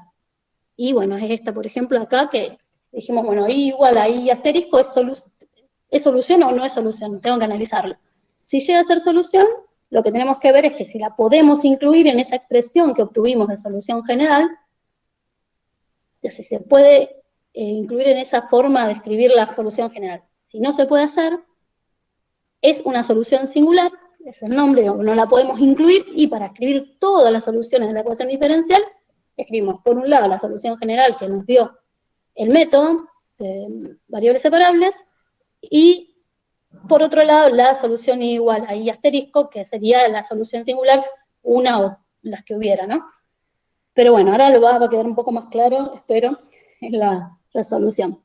Y bueno, es esta, por ejemplo, acá que dijimos, bueno, I igual a I asterisco, ¿es solución o no es solución? Tengo que analizarlo. Si llega a ser solución, lo que tenemos que ver es que si la podemos incluir en esa expresión que obtuvimos de solución general, ya si se puede incluir en esa forma de escribir la solución general. Si no se puede hacer, es una solución singular, es el nombre, no la podemos incluir, y para escribir todas las soluciones de la ecuación diferencial, escribimos por un lado la solución general que nos dio el método de variables separables, y por otro lado la solución igual a I asterisco, que sería la solución singular, una o las que hubiera, ¿no? Pero bueno, ahora lo va a quedar un poco más claro, espero, en la resolución.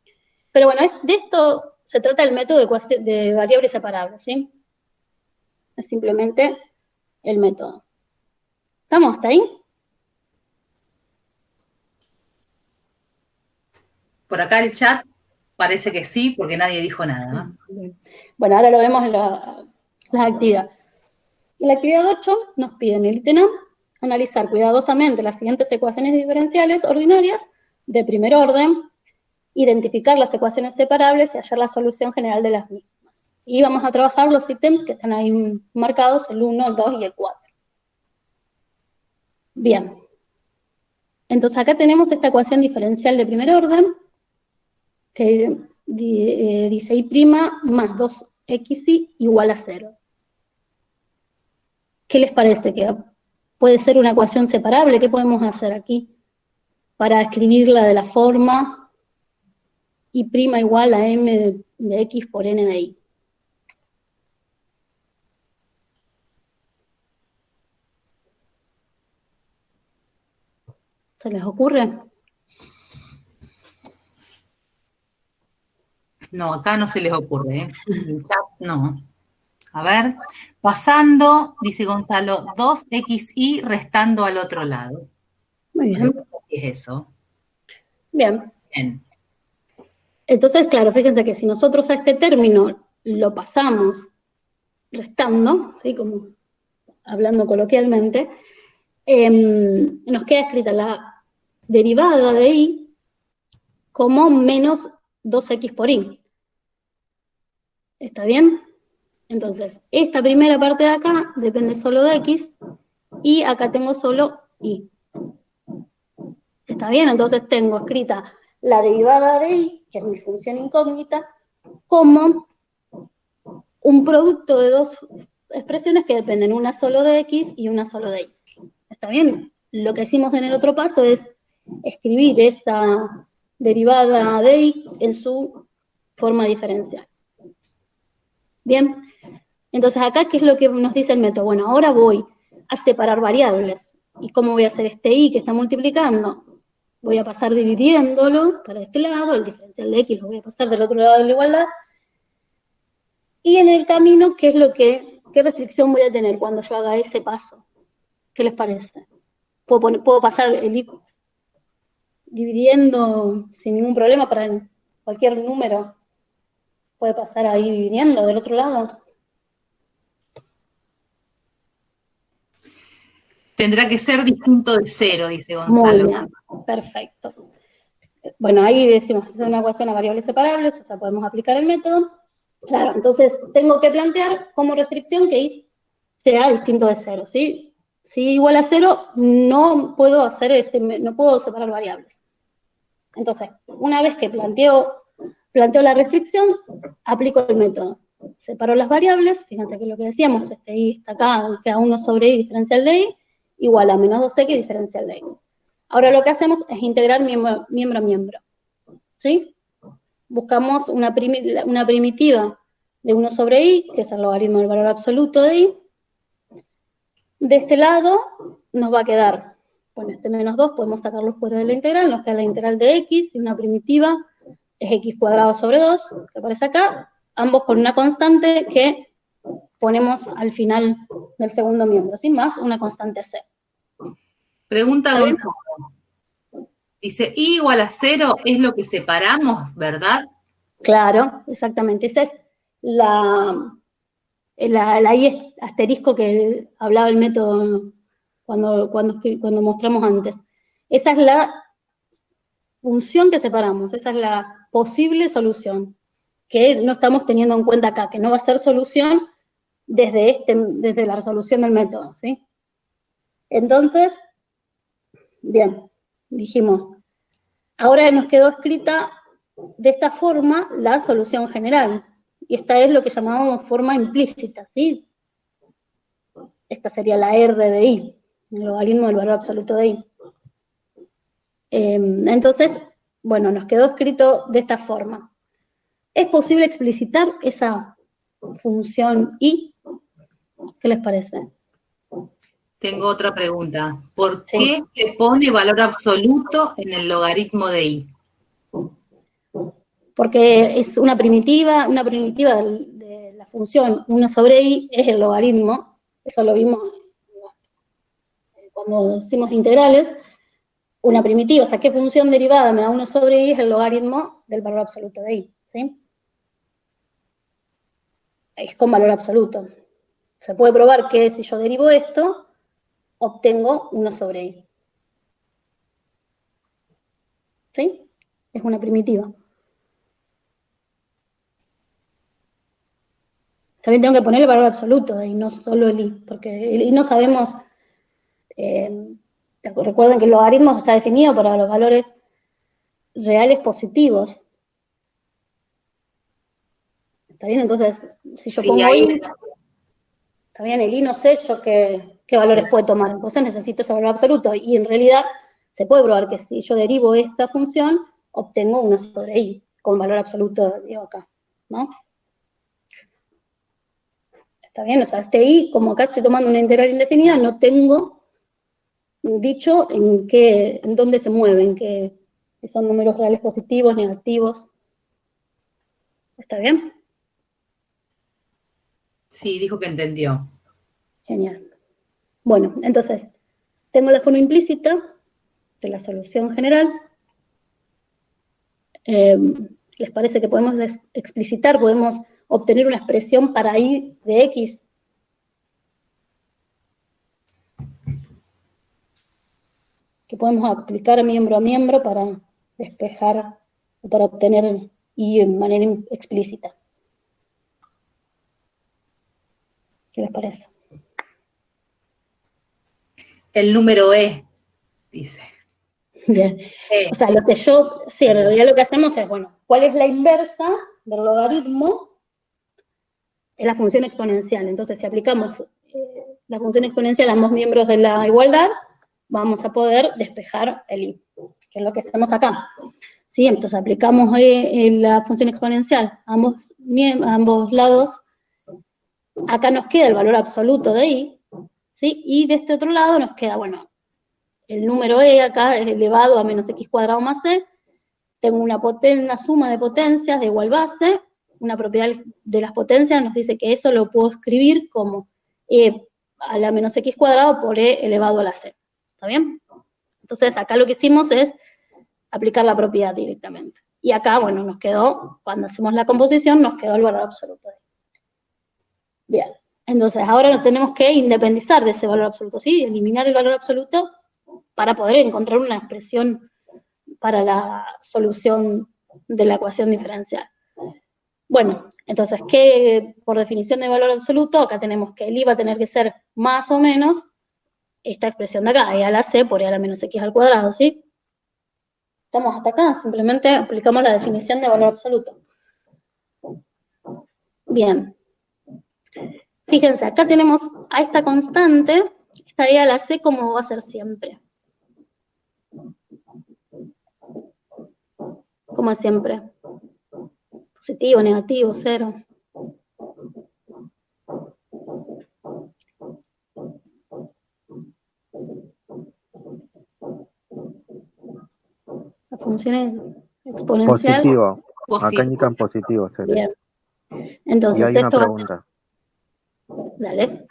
Pero bueno, de esto se trata el método de variables separables, ¿sí? Es simplemente el método. ¿Estamos hasta ahí? Por acá el chat parece que sí, porque nadie dijo nada. Bueno, ahora lo vemos en las actividades. En la actividad 8 nos piden el ítem A, analizar cuidadosamente las siguientes ecuaciones diferenciales ordinarias de primer orden, identificar las ecuaciones separables y hallar la solución general de las mismas. Y vamos a trabajar los ítems que están ahí marcados, el 1, el 2 y el 4. Bien. Entonces acá tenemos esta ecuación diferencial de primer orden, que dice I' más 2xy igual a 0. ¿Qué les parece? ¿Que puede ser una ecuación separable? ¿Qué podemos hacer aquí para escribirla de la forma I' igual a m de x por n de y? ¿Se les ocurre? No, acá no se les ocurre, ¿eh? En el chat, no. A ver, pasando, dice Gonzalo, 2xy restando al otro lado. Muy bien. ¿Qué es eso? Bien. Bien. Entonces, claro, fíjense que si nosotros a este término lo pasamos restando, ¿sí? Como hablando coloquialmente, nos queda escrita la derivada de y como menos 2x por y. ¿Está bien? Entonces, esta primera parte de acá depende solo de x, y acá tengo solo y. ¿Está bien? Entonces tengo escrita la derivada de y, que es mi función incógnita, como un producto de dos expresiones que dependen una solo de x y una solo de y. ¿Está bien? Lo que hicimos en el otro paso es escribir esa derivada de y en su forma diferencial. Bien, entonces acá, ¿qué es lo que nos dice el método? Bueno, ahora voy a separar variables. ¿Y cómo voy a hacer este y que está multiplicando? Voy a pasar dividiéndolo para este lado, el diferencial de x lo voy a pasar del otro lado de la igualdad. Y en el camino, ¿qué restricción voy a tener cuando yo haga ese paso? ¿Qué les parece? ¿Puedo pasar el i dividiendo sin ningún problema para cualquier número? ¿Puede pasar ahí dividiendo del otro lado? Tendrá que ser distinto de 0, dice Gonzalo. Muy bien, perfecto. Bueno, ahí decimos, es una ecuación a variables separables, o sea, podemos aplicar el método. Claro, entonces tengo que plantear como restricción que y sea distinto de 0, ¿sí? Si igual a 0, no puedo no puedo separar variables. Entonces, una vez que planteo la restricción, aplico el método. Separo las variables, fíjense que lo que decíamos, este y está acá, queda 1 sobre y diferencial de y, igual a menos 2x diferencial de x. Ahora lo que hacemos es integrar miembro a miembro, ¿sí? Buscamos una primitiva de 1 sobre i, que es el logaritmo del valor absoluto de i. De este lado nos va a quedar, bueno, este menos 2 podemos sacarlo fuera de la integral, nos queda la integral de x, y una primitiva es x cuadrado sobre 2, que aparece acá, ambos con una constante que ponemos al final del segundo miembro, sin más, una constante c. Pregunta Gonzalo. Dice, y igual a 0 es lo que separamos, ¿verdad? Claro, exactamente. Esa es la I asterisco que hablaba el método cuando mostramos antes. Esa es la función que separamos, esa es la posible solución, que no estamos teniendo en cuenta acá, que no va a ser solución desde la resolución del método, ¿sí? Entonces, bien, dijimos, ahora nos quedó escrita de esta forma la solución general, y esta es lo que llamábamos forma implícita, ¿sí? Esta sería la R de I, el logaritmo del valor absoluto de I. Entonces, bueno, nos quedó escrito de esta forma. ¿Es posible explicitar esa función I? ¿Qué les parece? Tengo otra pregunta. ¿Por qué se pone valor absoluto en el logaritmo de i? Porque es una primitiva de la función 1 sobre i es el logaritmo, eso lo vimos cuando hicimos integrales, una primitiva, o sea, ¿qué función derivada me da 1 sobre i? Es el logaritmo del valor absoluto de i, ¿sí? Es con valor absoluto. Se puede probar que si yo derivo esto, obtengo 1 sobre i. ¿Sí? Es una primitiva. También tengo que poner el valor absoluto y no solo el i, porque el i no sabemos, recuerden que el logaritmo está definido para los valores reales positivos. ¿Está bien? Entonces, si yo pongo i, está bien, el i no sé yo qué valores puede tomar, entonces necesito ese valor absoluto, y en realidad se puede probar que si yo derivo esta función, obtengo 1 sobre i, con valor absoluto, digo acá, ¿no? ¿Está bien? O sea, este i, como acá estoy tomando una integral indefinida, no dicho en dónde se mueven, que son números reales positivos, negativos. ¿Está bien? Sí, dijo que entendió. Genial. Bueno, entonces, tengo la forma implícita de la solución general. ¿Les parece que podemos explicitar, podemos obtener una expresión para y de x? Que podemos aplicar miembro a miembro para despejar, o para obtener y de manera explícita. ¿Qué les parece? El número E, dice. Bien. O sea, lo que sí, en realidad lo que hacemos es, bueno, ¿cuál es la inversa del logaritmo? Es la función exponencial. Entonces, si aplicamos la función exponencial a ambos miembros de la igualdad, vamos a poder despejar el y, que es lo que hacemos acá. ¿Sí? Entonces, aplicamos la función exponencial a ambos lados. Acá nos queda el valor absoluto de y, ¿sí? Y de este otro lado nos queda, bueno, el número e acá es elevado a menos x cuadrado más c. Tengo una suma de potencias de igual base. Una propiedad de las potencias nos dice que eso lo puedo escribir como e a la menos x cuadrado por e elevado a la c. ¿Está bien? Entonces, acá lo que hicimos es aplicar la propiedad directamente. Y acá, bueno, nos quedó, cuando hacemos la composición, nos quedó el valor absoluto de e. Bien, entonces ahora nos tenemos que independizar de ese valor absoluto, ¿sí? Eliminar el valor absoluto para poder encontrar una expresión para la solución de la ecuación diferencial. Bueno, entonces, ¿qué por definición de valor absoluto? Acá tenemos que el i va a tener que ser más o menos esta expresión de acá, e a la c por e a la menos x al cuadrado, ¿sí? Estamos hasta acá, simplemente aplicamos la definición de valor absoluto. Bien. Fíjense, acá tenemos a esta constante, esta e a la c como va a ser siempre. Como es siempre. Positivo, negativo, cero. La función es exponencial. Positivo. Positivo. Acá indican positivo. Bien. Entonces, y hay una esto pregunta. Dale.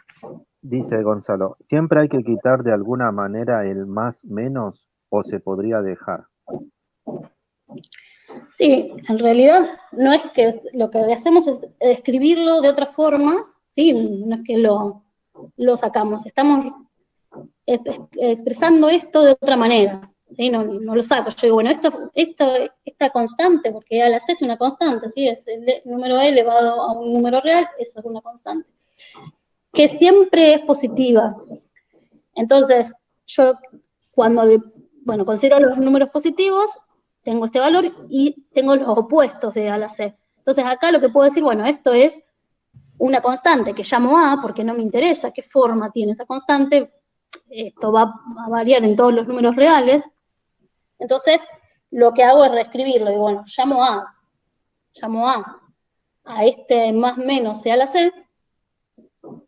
Dice Gonzalo, ¿siempre hay que quitar de alguna manera el más menos o se podría dejar? Sí, en realidad no es que lo que hacemos es escribirlo de otra forma, ¿sí? No es que lo sacamos, estamos expresando esto de otra manera, ¿sí? No lo saco, yo digo, bueno, esta constante, porque a la c es una constante, ¿sí? Es el número e elevado a un número real, eso es una constante, que siempre es positiva. Entonces, yo cuando, considero los números positivos, tengo este valor y tengo los opuestos de a a la c. Entonces acá lo que puedo decir, bueno, esto es una constante que llamo a, porque no me interesa qué forma tiene esa constante, esto va a variar en todos los números reales. Entonces, lo que hago es reescribirlo, y bueno, llamo a este más menos c a la c,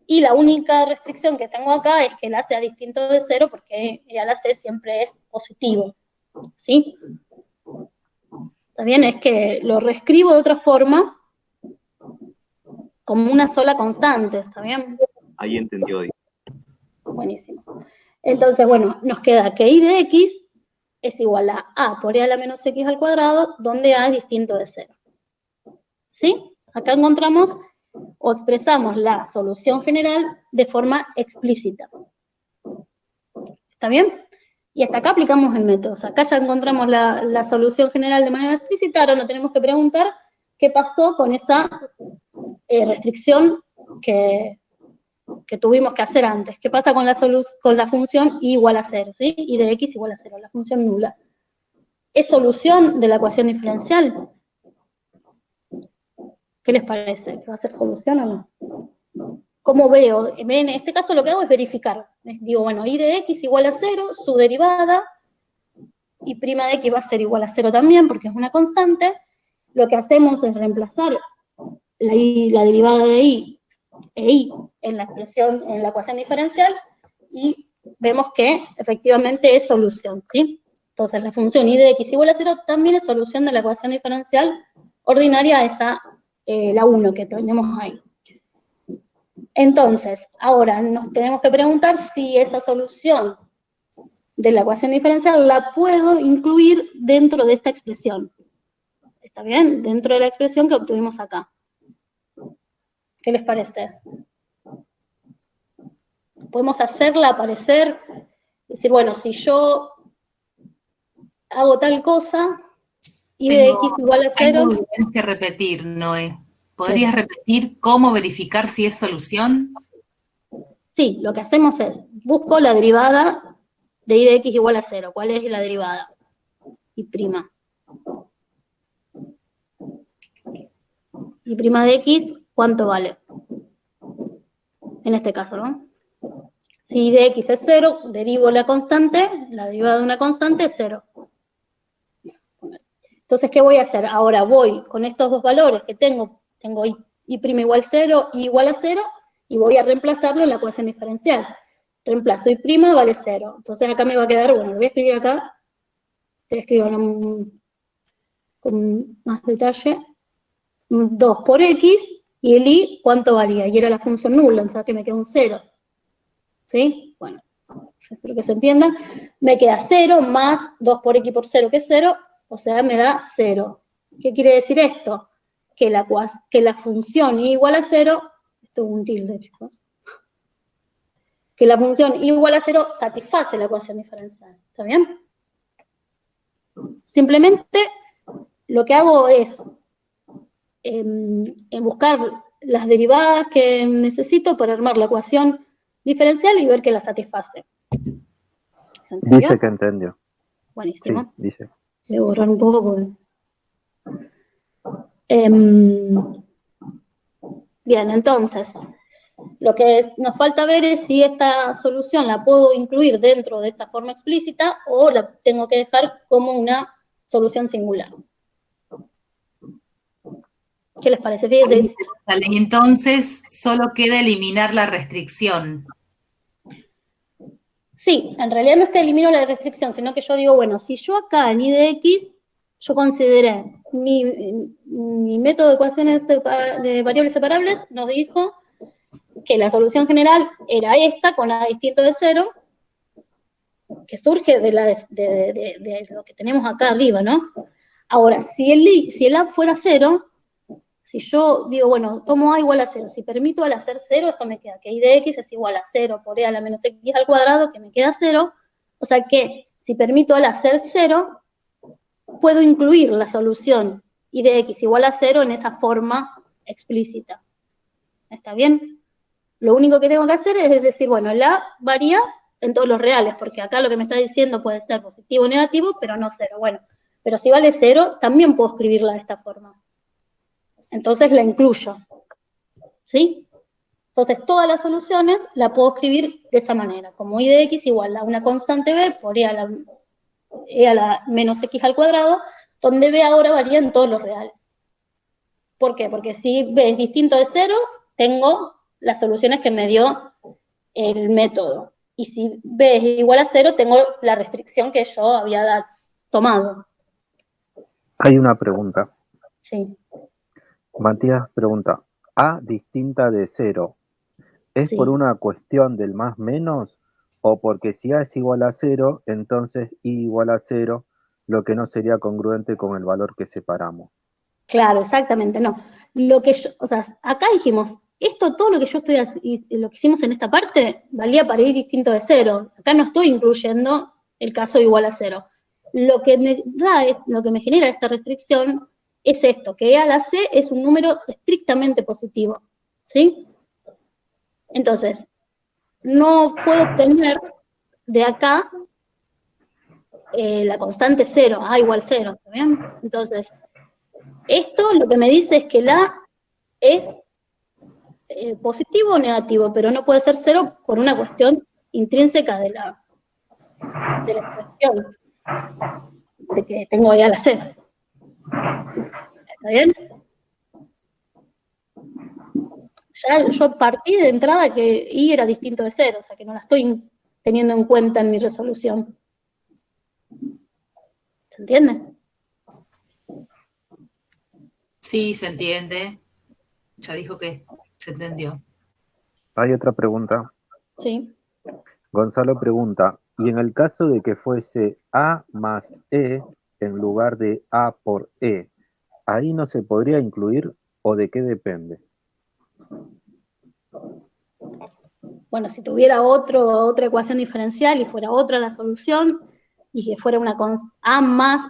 y la única restricción que tengo acá es que la sea distinto de cero, porque e a la c siempre es positivo, ¿sí? ¿Está bien? Es que lo reescribo de otra forma, como una sola constante, ¿está bien? Ahí entendió. Buenísimo. Entonces, bueno, nos queda que i de x es igual a por e a la menos x al cuadrado, donde a es distinto de cero. ¿Sí? Acá encontramos o expresamos la solución general de forma explícita. ¿Está bien? Y hasta acá aplicamos el método. O sea, acá ya encontramos la solución general de manera explícita, ahora nos tenemos que preguntar qué pasó con esa restricción que tuvimos que hacer antes. ¿Qué pasa con la función i igual a 0? ¿Sí? I de x igual a 0, la función nula. ¿Es solución de la ecuación diferencial? ¿Qué les parece? ¿Va a ser solución o no? ¿Cómo veo? En este caso lo que hago es verificar. Digo, bueno, i de x igual a 0, su derivada, y prima de x va a ser igual a 0 también, porque es una constante. Lo que hacemos es reemplazar la derivada de i e i en la expresión, en la ecuación diferencial, y vemos que efectivamente es solución, ¿sí? Entonces la función I de x igual a 0 también es solución de la ecuación diferencial ordinaria, esa, la 1 que tenemos ahí. Entonces, ahora nos tenemos que preguntar si esa solución de la ecuación diferencial la puedo incluir dentro de esta expresión. ¿Está bien? Dentro de la expresión que obtuvimos acá. ¿Qué les parece? Podemos hacerla aparecer, decir, bueno, si yo hago tal cosa, y de x igual a 0. Algo que tienes que repetir, Noé. ¿Podrías repetir cómo verificar si es solución? Sí, lo que hacemos es, busco la derivada de I de x igual a 0. ¿Cuál es la derivada? Y prima. Y prima de x, ¿cuánto vale? En este caso, ¿no? Si I de x es 0, derivo la constante, la derivada de una constante es 0. Entonces, ¿qué voy a hacer? Ahora voy con estos dos valores que tengo I prima igual 0, I igual a 0, y voy a reemplazarlo en la ecuación diferencial. Reemplazo I prima vale 0. Entonces acá me va a quedar, bueno, lo voy a escribir acá, te escribo con más detalle, 2 por x, y el I, ¿cuánto valía? Y era la función nula, o sea que me queda un 0. ¿Sí? Bueno, espero que se entienda. Me queda 0 más 2 por x por 0, que es 0, o sea, me da 0. ¿Qué quiere decir esto? Que la función I igual a 0, esto es un tilde, chicos, que la función I igual a 0 satisface la ecuación diferencial. ¿Está bien? Simplemente lo que hago es buscar las derivadas que necesito para armar la ecuación diferencial y ver que la satisface. ¿Se entendió? Dice que entendió. Buenísimo. Sí, dice. Voy a borrar un poco porque... bien, entonces, lo que nos falta ver es si esta solución la puedo incluir dentro de esta forma explícita o la tengo que dejar como una solución singular. ¿Qué les parece? Fíjense. Y entonces solo queda eliminar la restricción. Sí, en realidad no es que elimino la restricción, sino que yo digo, bueno, si yo acá en I de x, yo consideré mi método de ecuaciones de variables separables, nos dijo que la solución general era esta, con A distinto de 0, que surge de lo que tenemos acá arriba, ¿no? Ahora, si el A fuera 0, si yo digo, bueno, tomo A igual a 0, si permito al hacer 0, esto me queda que I de x es igual a 0 por E a la menos x al cuadrado, que me queda 0, o sea que si permito al hacer 0, puedo incluir la solución I de x igual a 0 en esa forma explícita. ¿Está bien? Lo único que tengo que hacer es decir, bueno, el A varía en todos los reales, porque acá lo que me está diciendo puede ser positivo o negativo, pero no 0. Bueno, pero si vale 0, también puedo escribirla de esta forma. Entonces la incluyo. ¿Sí? Entonces todas las soluciones la puedo escribir de esa manera, como I de x igual a una constante b por E a la menos x al cuadrado, donde b ahora varía en todos los reales. ¿Por qué? Porque si b es distinto de 0, tengo las soluciones que me dio el método. Y si b es igual a 0, tengo la restricción que yo había tomado. Hay una pregunta. Sí. Matías pregunta, A distinta de 0, ¿es Sí. por una cuestión del más menos o porque si A es igual a 0, entonces I igual a 0, lo que no sería congruente con el valor que separamos? Claro, exactamente, no. Lo que o sea, acá dijimos, todo lo que yo lo que hicimos en esta parte, valía para I distinto de 0. Acá no estoy incluyendo el caso igual a 0. Lo que me genera esta restricción es esto, que E a la C es un número estrictamente positivo, ¿sí? Entonces, no puedo obtener de acá la constante 0, A igual 0, ¿está bien? Entonces, esto lo que me dice es que la es positivo o negativo, pero no puede ser 0 por una cuestión intrínseca de la expresión, de que tengo E a la C. ¿Está bien? Ya yo partí de entrada que I era distinto de 0, o sea que no la estoy teniendo en cuenta en mi resolución. ¿Se entiende? Sí, se entiende. Ya dijo que se entendió. Hay otra pregunta. Sí. Gonzalo pregunta, ¿y en el caso de que fuese A más E en lugar de A por E, ahí no se podría incluir o de qué depende? Bueno, si tuviera otra ecuación diferencial y fuera otra la solución, y que fuera una A más,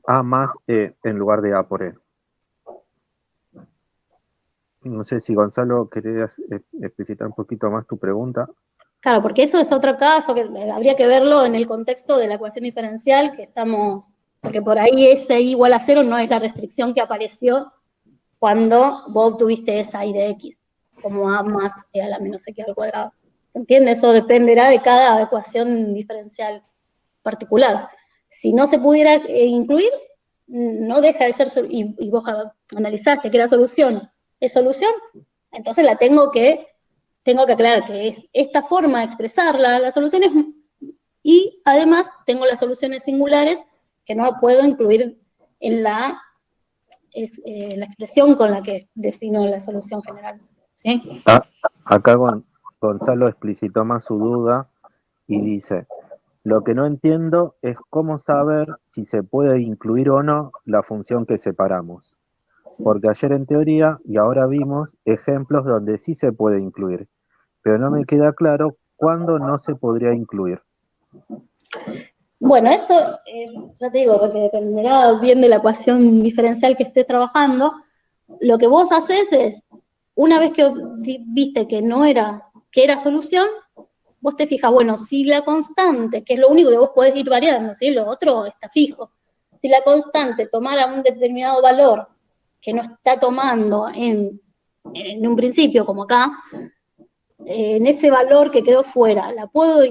A más E en lugar de A por E. No sé si Gonzalo querías explicitar un poquito más tu pregunta. claro, porque eso es otro caso que habría que verlo en el contexto de la ecuación diferencial que estamos, porque por ahí ese i igual a 0 no es la restricción que apareció cuando vos obtuviste esa i de x, como a más e a la menos x al cuadrado. ¿Se entiende? Eso dependerá de cada ecuación diferencial particular. Si no se pudiera incluir, no deja de ser, y vos analizaste que era solución, ¿es solución? Entonces la tengo que aclarar que es esta forma de expresar las soluciones, y además tengo las soluciones singulares que no puedo incluir en la expresión con la que defino la solución general. ¿Sí? Acá Gonzalo explicitó más su duda y dice, lo que no entiendo es cómo saber si se puede incluir o no la función que separamos. Porque ayer en teoría y ahora vimos ejemplos donde sí se puede incluir, pero no me queda claro cuándo no se podría incluir. Bueno, esto, ya te digo, porque dependerá bien de la ecuación diferencial que estés trabajando. Lo que vos haces es, una vez que viste que que era solución, vos te fijas, bueno, si la constante, que es lo único que vos podés ir variando, ¿sí? Lo otro está fijo. Si la constante tomara un determinado valor que no está tomando en un principio, como acá, en ese valor que quedó fuera, la puedo,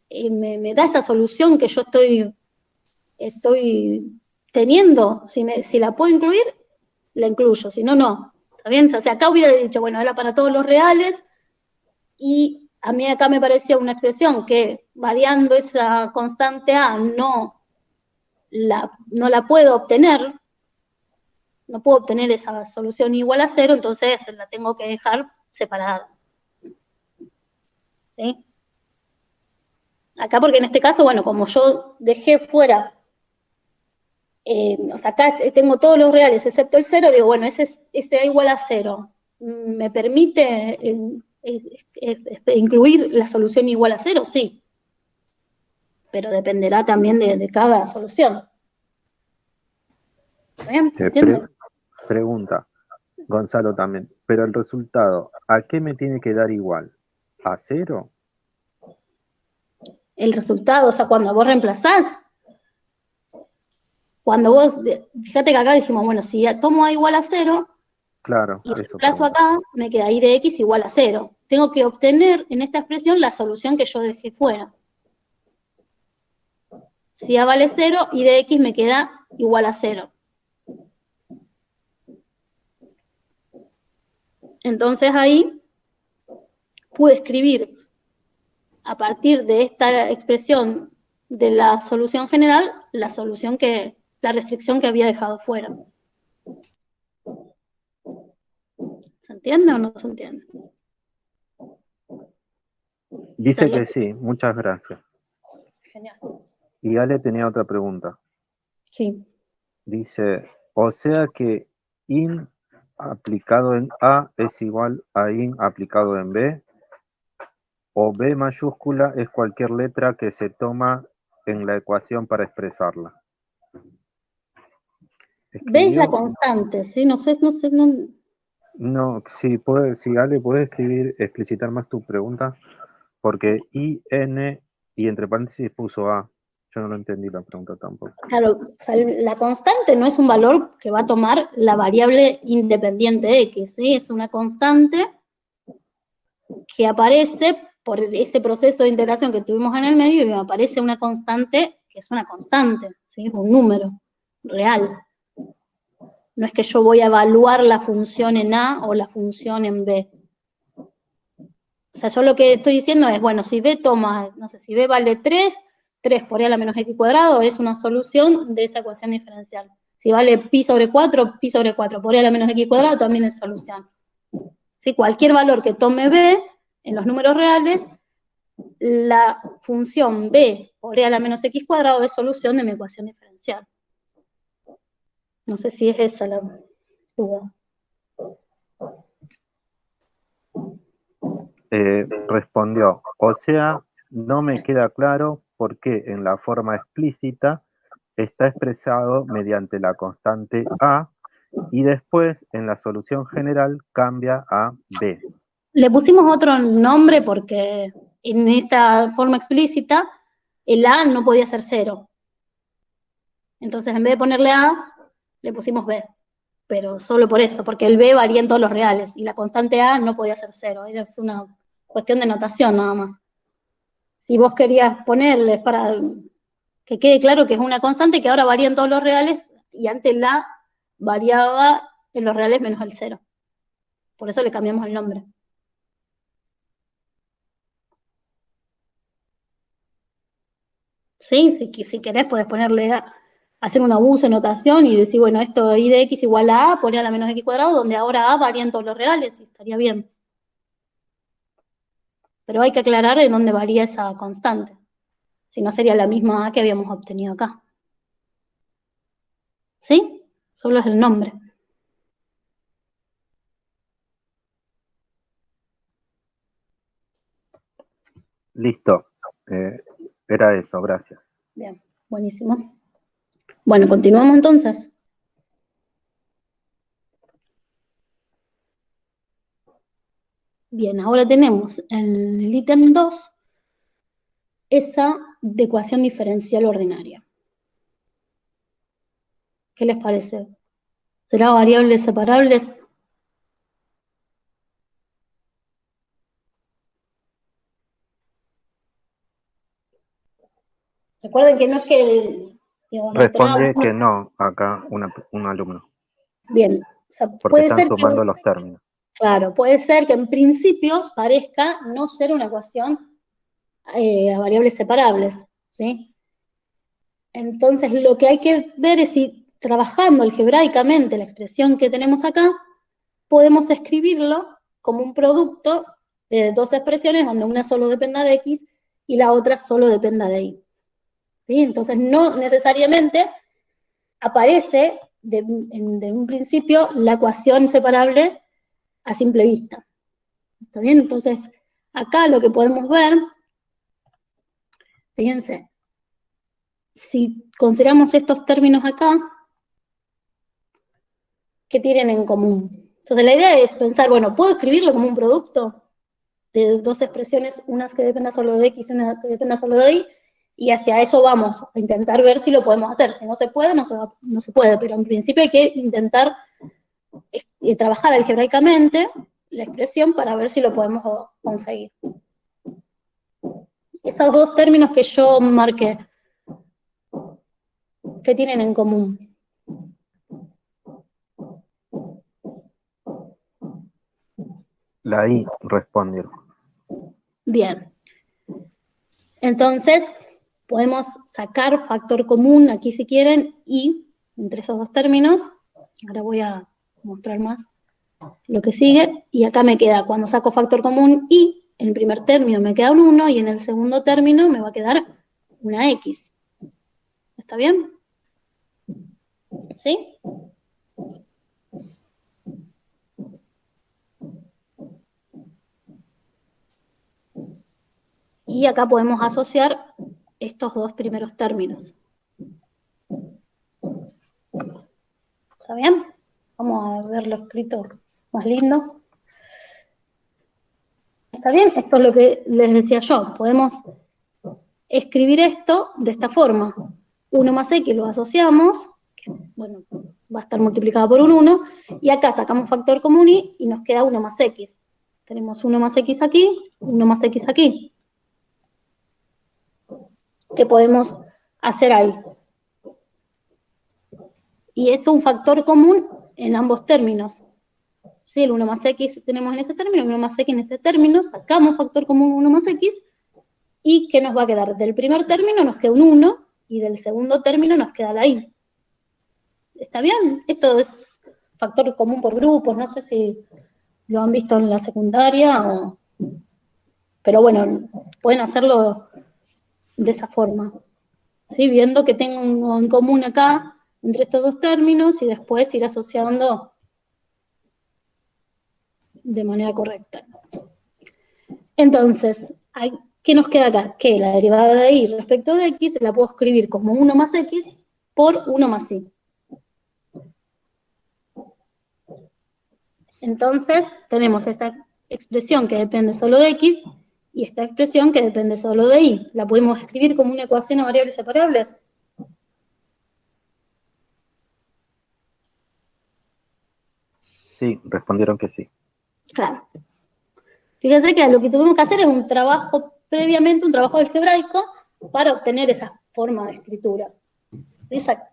me da esa solución que yo estoy teniendo, si la puedo incluir, la incluyo, si no, no. ¿Está bien? O sea, acá hubiera dicho, bueno, era para todos los reales, y a mí acá me pareció una expresión que variando esa constante A no la puedo obtener, no puedo obtener esa solución igual a 0, entonces la tengo que dejar separada. ¿Sí? Acá porque en este caso, bueno, como yo dejé fuera, o sea, acá tengo todos los reales excepto el 0, digo, bueno, ese A igual a 0. ¿Me permite incluir la solución igual a 0? Sí. Pero dependerá también de cada solución. ¿Bien? ¿Se entiende? Pregunta, Gonzalo también, pero el resultado, ¿a qué me tiene que dar igual? ¿A 0? El resultado, o sea, cuando vos reemplazás, fíjate que acá dijimos, bueno, si tomo A igual a 0, Claro, y eso reemplazo acá, me queda I de X igual a 0. Tengo que obtener en esta expresión la solución que yo dejé fuera. Si A vale 0, I de X me queda igual a 0. Entonces ahí pude escribir a partir de esta expresión de la solución general, la restricción que había dejado fuera. ¿Se entiende o no se entiende? Dice que sí, muchas gracias. Genial. Y Ale tenía otra pregunta. Sí. Dice, o sea que in aplicado en A es igual a in aplicado en B, o B mayúscula es cualquier letra que se toma en la ecuación para expresarla. B es la constante, ¿sí? No sé. No, si Ale, ¿puedes explicitar más tu pregunta? Porque I, N y entre paréntesis puso A. Yo no lo entendí la pregunta tampoco. Claro, o sea, la constante no es un valor que va a tomar la variable independiente X, ¿sí? Es una constante que aparece por ese proceso de integración que tuvimos en el medio, y me aparece una constante que es una constante, ¿sí? Es un número real. No es que yo voy a evaluar la función en A o la función en B. O sea, yo lo que estoy diciendo es, bueno, si B toma, no sé, si B vale 3, 3 por E a la menos X cuadrado es una solución de esa ecuación diferencial. Si vale pi sobre 4 por E a la menos X cuadrado también es solución. ¿Sí? Cualquier valor que tome B en los números reales, la función B por E a la menos X cuadrado es solución de mi ecuación diferencial. No sé si es esa la duda. Respondió, o sea, no me queda claro por qué en la forma explícita está expresado mediante la constante A y después en la solución general cambia a B. Le pusimos otro nombre porque en esta forma explícita el A no podía ser 0. Entonces en vez de ponerle A, le pusimos B. Pero solo por eso, porque el B valía en todos los reales y la constante A no podía ser 0. Era una cuestión de notación nada más. Si vos querías ponerle para que quede claro que es una constante que ahora varía en todos los reales y antes la variaba en los reales menos el 0. Por eso le cambiamos el nombre. ¿Sí? Si querés podés ponerle, hacer un abuso de notación y decir, bueno, esto I de X igual a A, poner a la menos X cuadrado, donde ahora A varía en todos los reales y estaría bien. Pero hay que aclarar en dónde varía esa constante. Si no sería la misma A que habíamos obtenido acá. ¿Sí? Solo es el nombre. Listo. Era eso, gracias. Bien, buenísimo. Bueno, continuamos entonces. Bien, ahora tenemos en el ítem 2 esa de ecuación diferencial ordinaria. ¿Qué les parece? ¿Será variables separables? Recuerden que no es que Responde que no acá un alumno. Bien, o sea, Porque puede están ser sumando los términos. claro, puede ser que en principio parezca no ser una ecuación a variables separables, ¿sí? Entonces lo que hay que ver es si trabajando algebraicamente la expresión que tenemos acá, podemos escribirlo como un producto de dos expresiones donde una solo dependa de X y la otra solo dependa de Y. ¿Sí? Entonces no necesariamente aparece de un principio la ecuación separable a simple vista. ¿Está bien? Entonces, acá lo que podemos ver, fíjense, si consideramos estos términos acá, ¿qué tienen en común? Entonces, la idea es pensar, bueno, ¿puedo escribirlo como un producto de dos expresiones, unas que dependa solo de X y una que dependa solo de Y? Y hacia eso vamos a intentar ver si lo podemos hacer. Si no se puede, no se puede, pero en principio hay que intentar trabajar algebraicamente la expresión para ver si lo podemos conseguir. Esos dos términos que yo marqué, ¿qué tienen en común? La I respondió. Bien. Entonces, podemos sacar factor común aquí si quieren, y entre esos dos términos, ahora voy a mostrar más lo que sigue, y acá me queda, cuando saco factor común y, en el primer término me queda un 1, y en el segundo término me va a quedar una X. ¿Está bien? ¿Sí? Y acá podemos asociar estos dos primeros términos. ¿Está bien? Vamos a verlo escrito más lindo. ¿Está bien? Esto es lo que les decía yo. Podemos escribir esto de esta forma. 1 más X lo asociamos, que, bueno, va a estar multiplicado por un 1, y acá sacamos factor común y nos queda 1 más X. Tenemos 1 más X aquí, 1 más X aquí. ¿Qué podemos hacer ahí? Y es un factor común en ambos términos. ¿sí? El 1 más x tenemos en este término, el 1 más x en este término, sacamos factor común 1 más x, ¿y qué nos va a quedar? Del primer término nos queda un 1, y del segundo término nos queda la y. ¿Está bien? Esto es factor común por grupos, no sé si lo han visto en la secundaria, pero bueno, pueden hacerlo de esa forma, ¿sí? Viendo que tengo en común acá entre estos dos términos y después ir asociando de manera correcta. Entonces, ¿qué nos queda acá? Que la derivada de y respecto de x la puedo escribir como 1 más x por 1 más y. Entonces, tenemos esta expresión que depende solo de x y esta expresión que depende solo de y. ¿La podemos escribir como una ecuación a variables separables? Sí, respondieron que sí. Claro. Fíjate que lo que tuvimos que hacer es un trabajo previamente, un trabajo algebraico, para obtener esa forma de escritura. Esa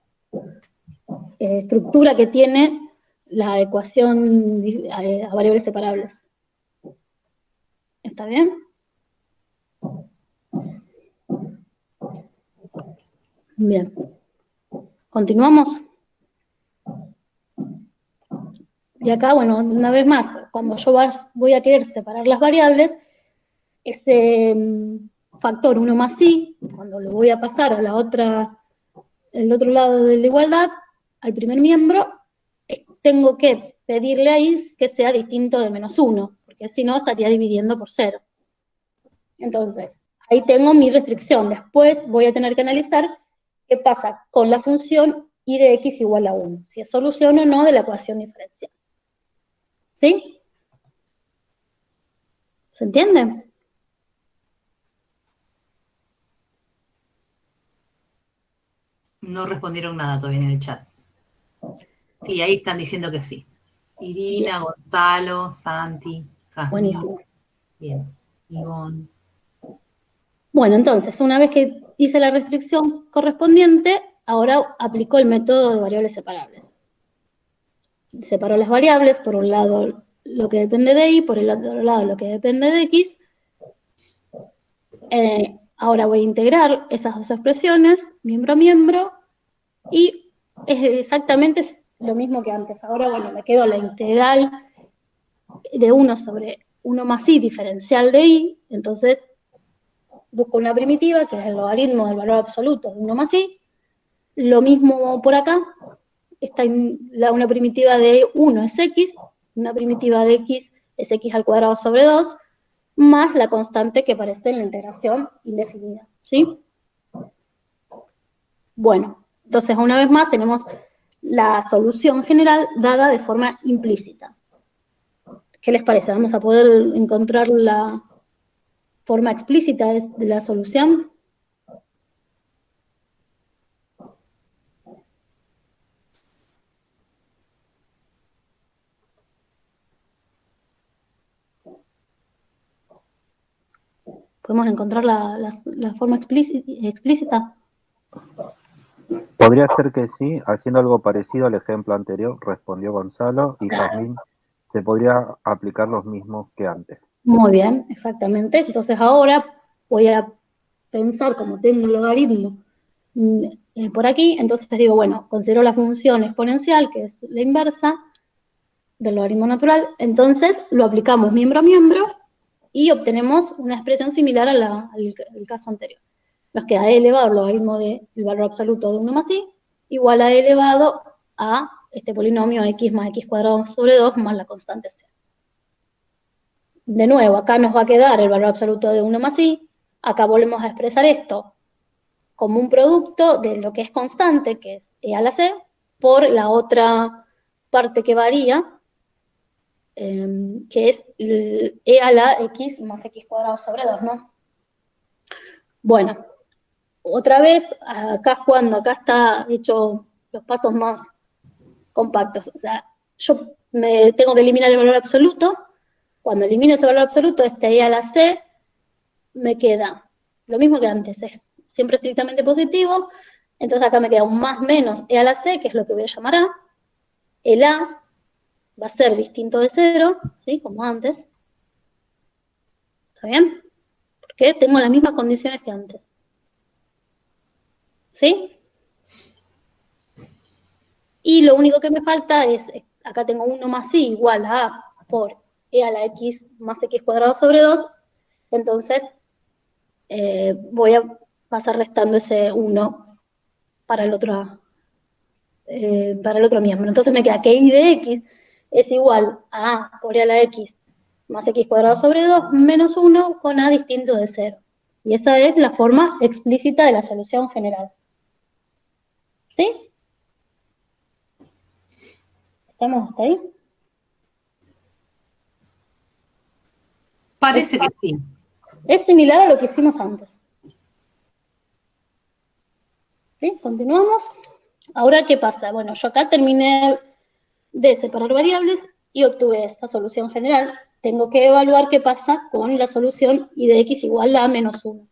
estructura que tiene la ecuación a variables separables. ¿Está bien? Bien. ¿Continuamos? Y acá, bueno, una vez más, cuando yo voy a querer separar las variables, ese factor 1 más i, cuando lo voy a pasar a el otro lado de la igualdad, al primer miembro, tengo que pedirle a i que sea distinto de menos 1, porque si no estaría dividiendo por 0. Entonces, ahí tengo mi restricción. Después voy a tener que analizar qué pasa con la función y de x igual a 1, si es solución o no de la ecuación diferencial. ¿Sí? ¿Se entiende? No respondieron nada todavía en el chat. Sí, ahí están diciendo que sí. Irina, bien. Gonzalo, Santi, Jasmine. Buenísimo. Bien. Ivonne. Bueno, entonces, una vez que hice la restricción correspondiente, ahora aplico el método de variables separables. Separo las variables, por un lado lo que depende de y, por el otro lado lo que depende de x. Ahora voy a integrar esas dos expresiones, miembro a miembro, y es exactamente lo mismo que antes. Ahora, bueno, me quedo la integral de 1 sobre 1 más i diferencial de y, entonces busco una primitiva, que es el logaritmo del valor absoluto de 1 más i. Lo mismo por acá, una primitiva de 1 es x, una primitiva de x es x al cuadrado sobre 2, más la constante que aparece en la integración indefinida, ¿sí? Bueno, entonces una vez más tenemos la solución general dada de forma implícita. ¿Qué les parece? ¿Vamos a poder encontrar la forma explícita de la solución? ¿Podemos encontrar la forma explícita? Podría ser que sí, haciendo algo parecido al ejemplo anterior, respondió Gonzalo, y Jazmín, se podría aplicar los mismos que antes. Muy bien, exactamente. Entonces ahora voy a pensar, como tengo un logaritmo por aquí, entonces digo, bueno, considero la función exponencial, que es la inversa del logaritmo natural, entonces lo aplicamos miembro a miembro y obtenemos una expresión similar al caso anterior. Nos queda e elevado al logaritmo del valor absoluto de 1 más i, igual a e elevado a este polinomio x más x cuadrado sobre 2 más la constante c. De nuevo, acá nos va a quedar el valor absoluto de 1 más i, acá volvemos a expresar esto como un producto de lo que es constante, que es e a la c, por la otra parte que varía, que es e a la x más x cuadrado sobre 2, ¿no? Bueno, otra vez, acá es cuando acá está hecho los pasos más compactos. O sea, yo me tengo que eliminar el valor absoluto. Cuando elimino ese valor absoluto, este e a la c, me queda lo mismo que antes, es siempre estrictamente positivo. Entonces acá me queda un más menos e a la c, que es lo que voy a llamar a. El a va a ser distinto de 0, ¿sí? Como antes. ¿Está bien? Porque tengo las mismas condiciones que antes. ¿Sí? Y lo único que me falta es, acá tengo 1 más i igual a por e a la x más x cuadrado sobre 2, entonces voy a pasar restando ese 1 para el otro miembro. Entonces me queda que y de x es igual a a por e a la x más x cuadrado sobre 2 menos 1 con a distinto de 0. Y esa es la forma explícita de la solución general. ¿Sí? ¿Estamos hasta ahí? Parece que sí. Es similar a lo que hicimos antes. ¿Sí? Continuamos. Ahora, ¿qué pasa? Bueno, yo acá terminé de separar variables y obtuve esta solución general. Tengo que evaluar qué pasa con la solución y de x igual a menos 1.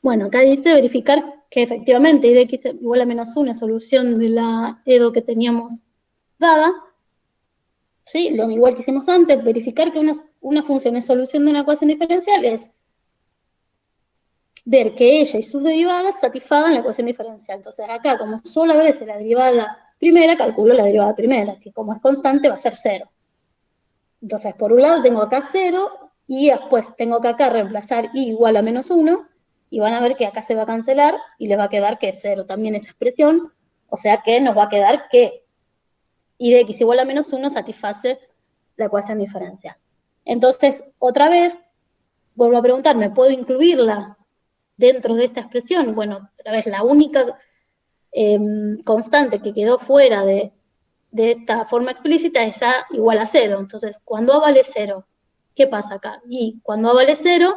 Bueno, acá dice verificar que efectivamente y de x igual a menos 1 es solución de la EDO que teníamos dada. ¿Sí? Lo igual que hicimos antes, verificar que una función es solución de una ecuación diferencial es ver que ella y sus derivadas satisfagan la ecuación diferencial. Entonces acá, como solo aparece la derivada primera, calculo la derivada primera, que como es constante va a ser 0. Entonces, por un lado tengo acá 0, y después tengo que acá reemplazar i igual a menos 1, y van a ver que acá se va a cancelar, y le va a quedar que es 0 también esta expresión, o sea que nos va a quedar que i de x igual a menos 1 satisface la ecuación diferencial. Entonces, otra vez, vuelvo a preguntarme, ¿puedo incluirla dentro de esta expresión? Bueno, otra vez, la única constante que quedó fuera de esta forma explícita es a igual a 0. Entonces, cuando a vale 0, ¿qué pasa acá? Y cuando a vale 0,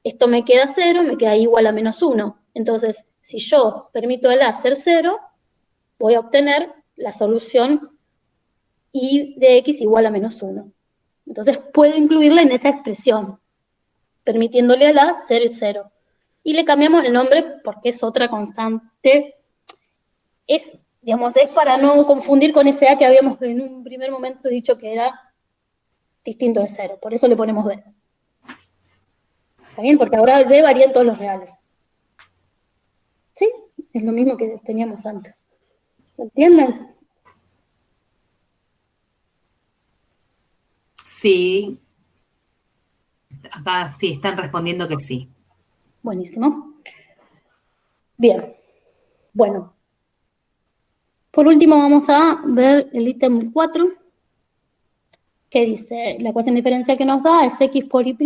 esto me queda 0, me queda igual a menos 1. Entonces, si yo permito el a ser 0, voy a obtener la solución y de x igual a menos 1. Entonces, puedo incluirla en esa expresión, permitiéndole a a ser 0. Y le cambiamos el nombre porque es otra constante. Digamos, es para no confundir con ese a que habíamos en un primer momento dicho que era distinto de 0. Por eso le ponemos b. ¿Está bien? Porque ahora el b varía en todos los reales. ¿Sí? Es lo mismo que teníamos antes. ¿Se entienden? Sí. Acá sí, están respondiendo que sí. Buenísimo. Bien. Bueno. Por último vamos a ver el ítem 4, que dice, la ecuación diferencial que nos da es x por y'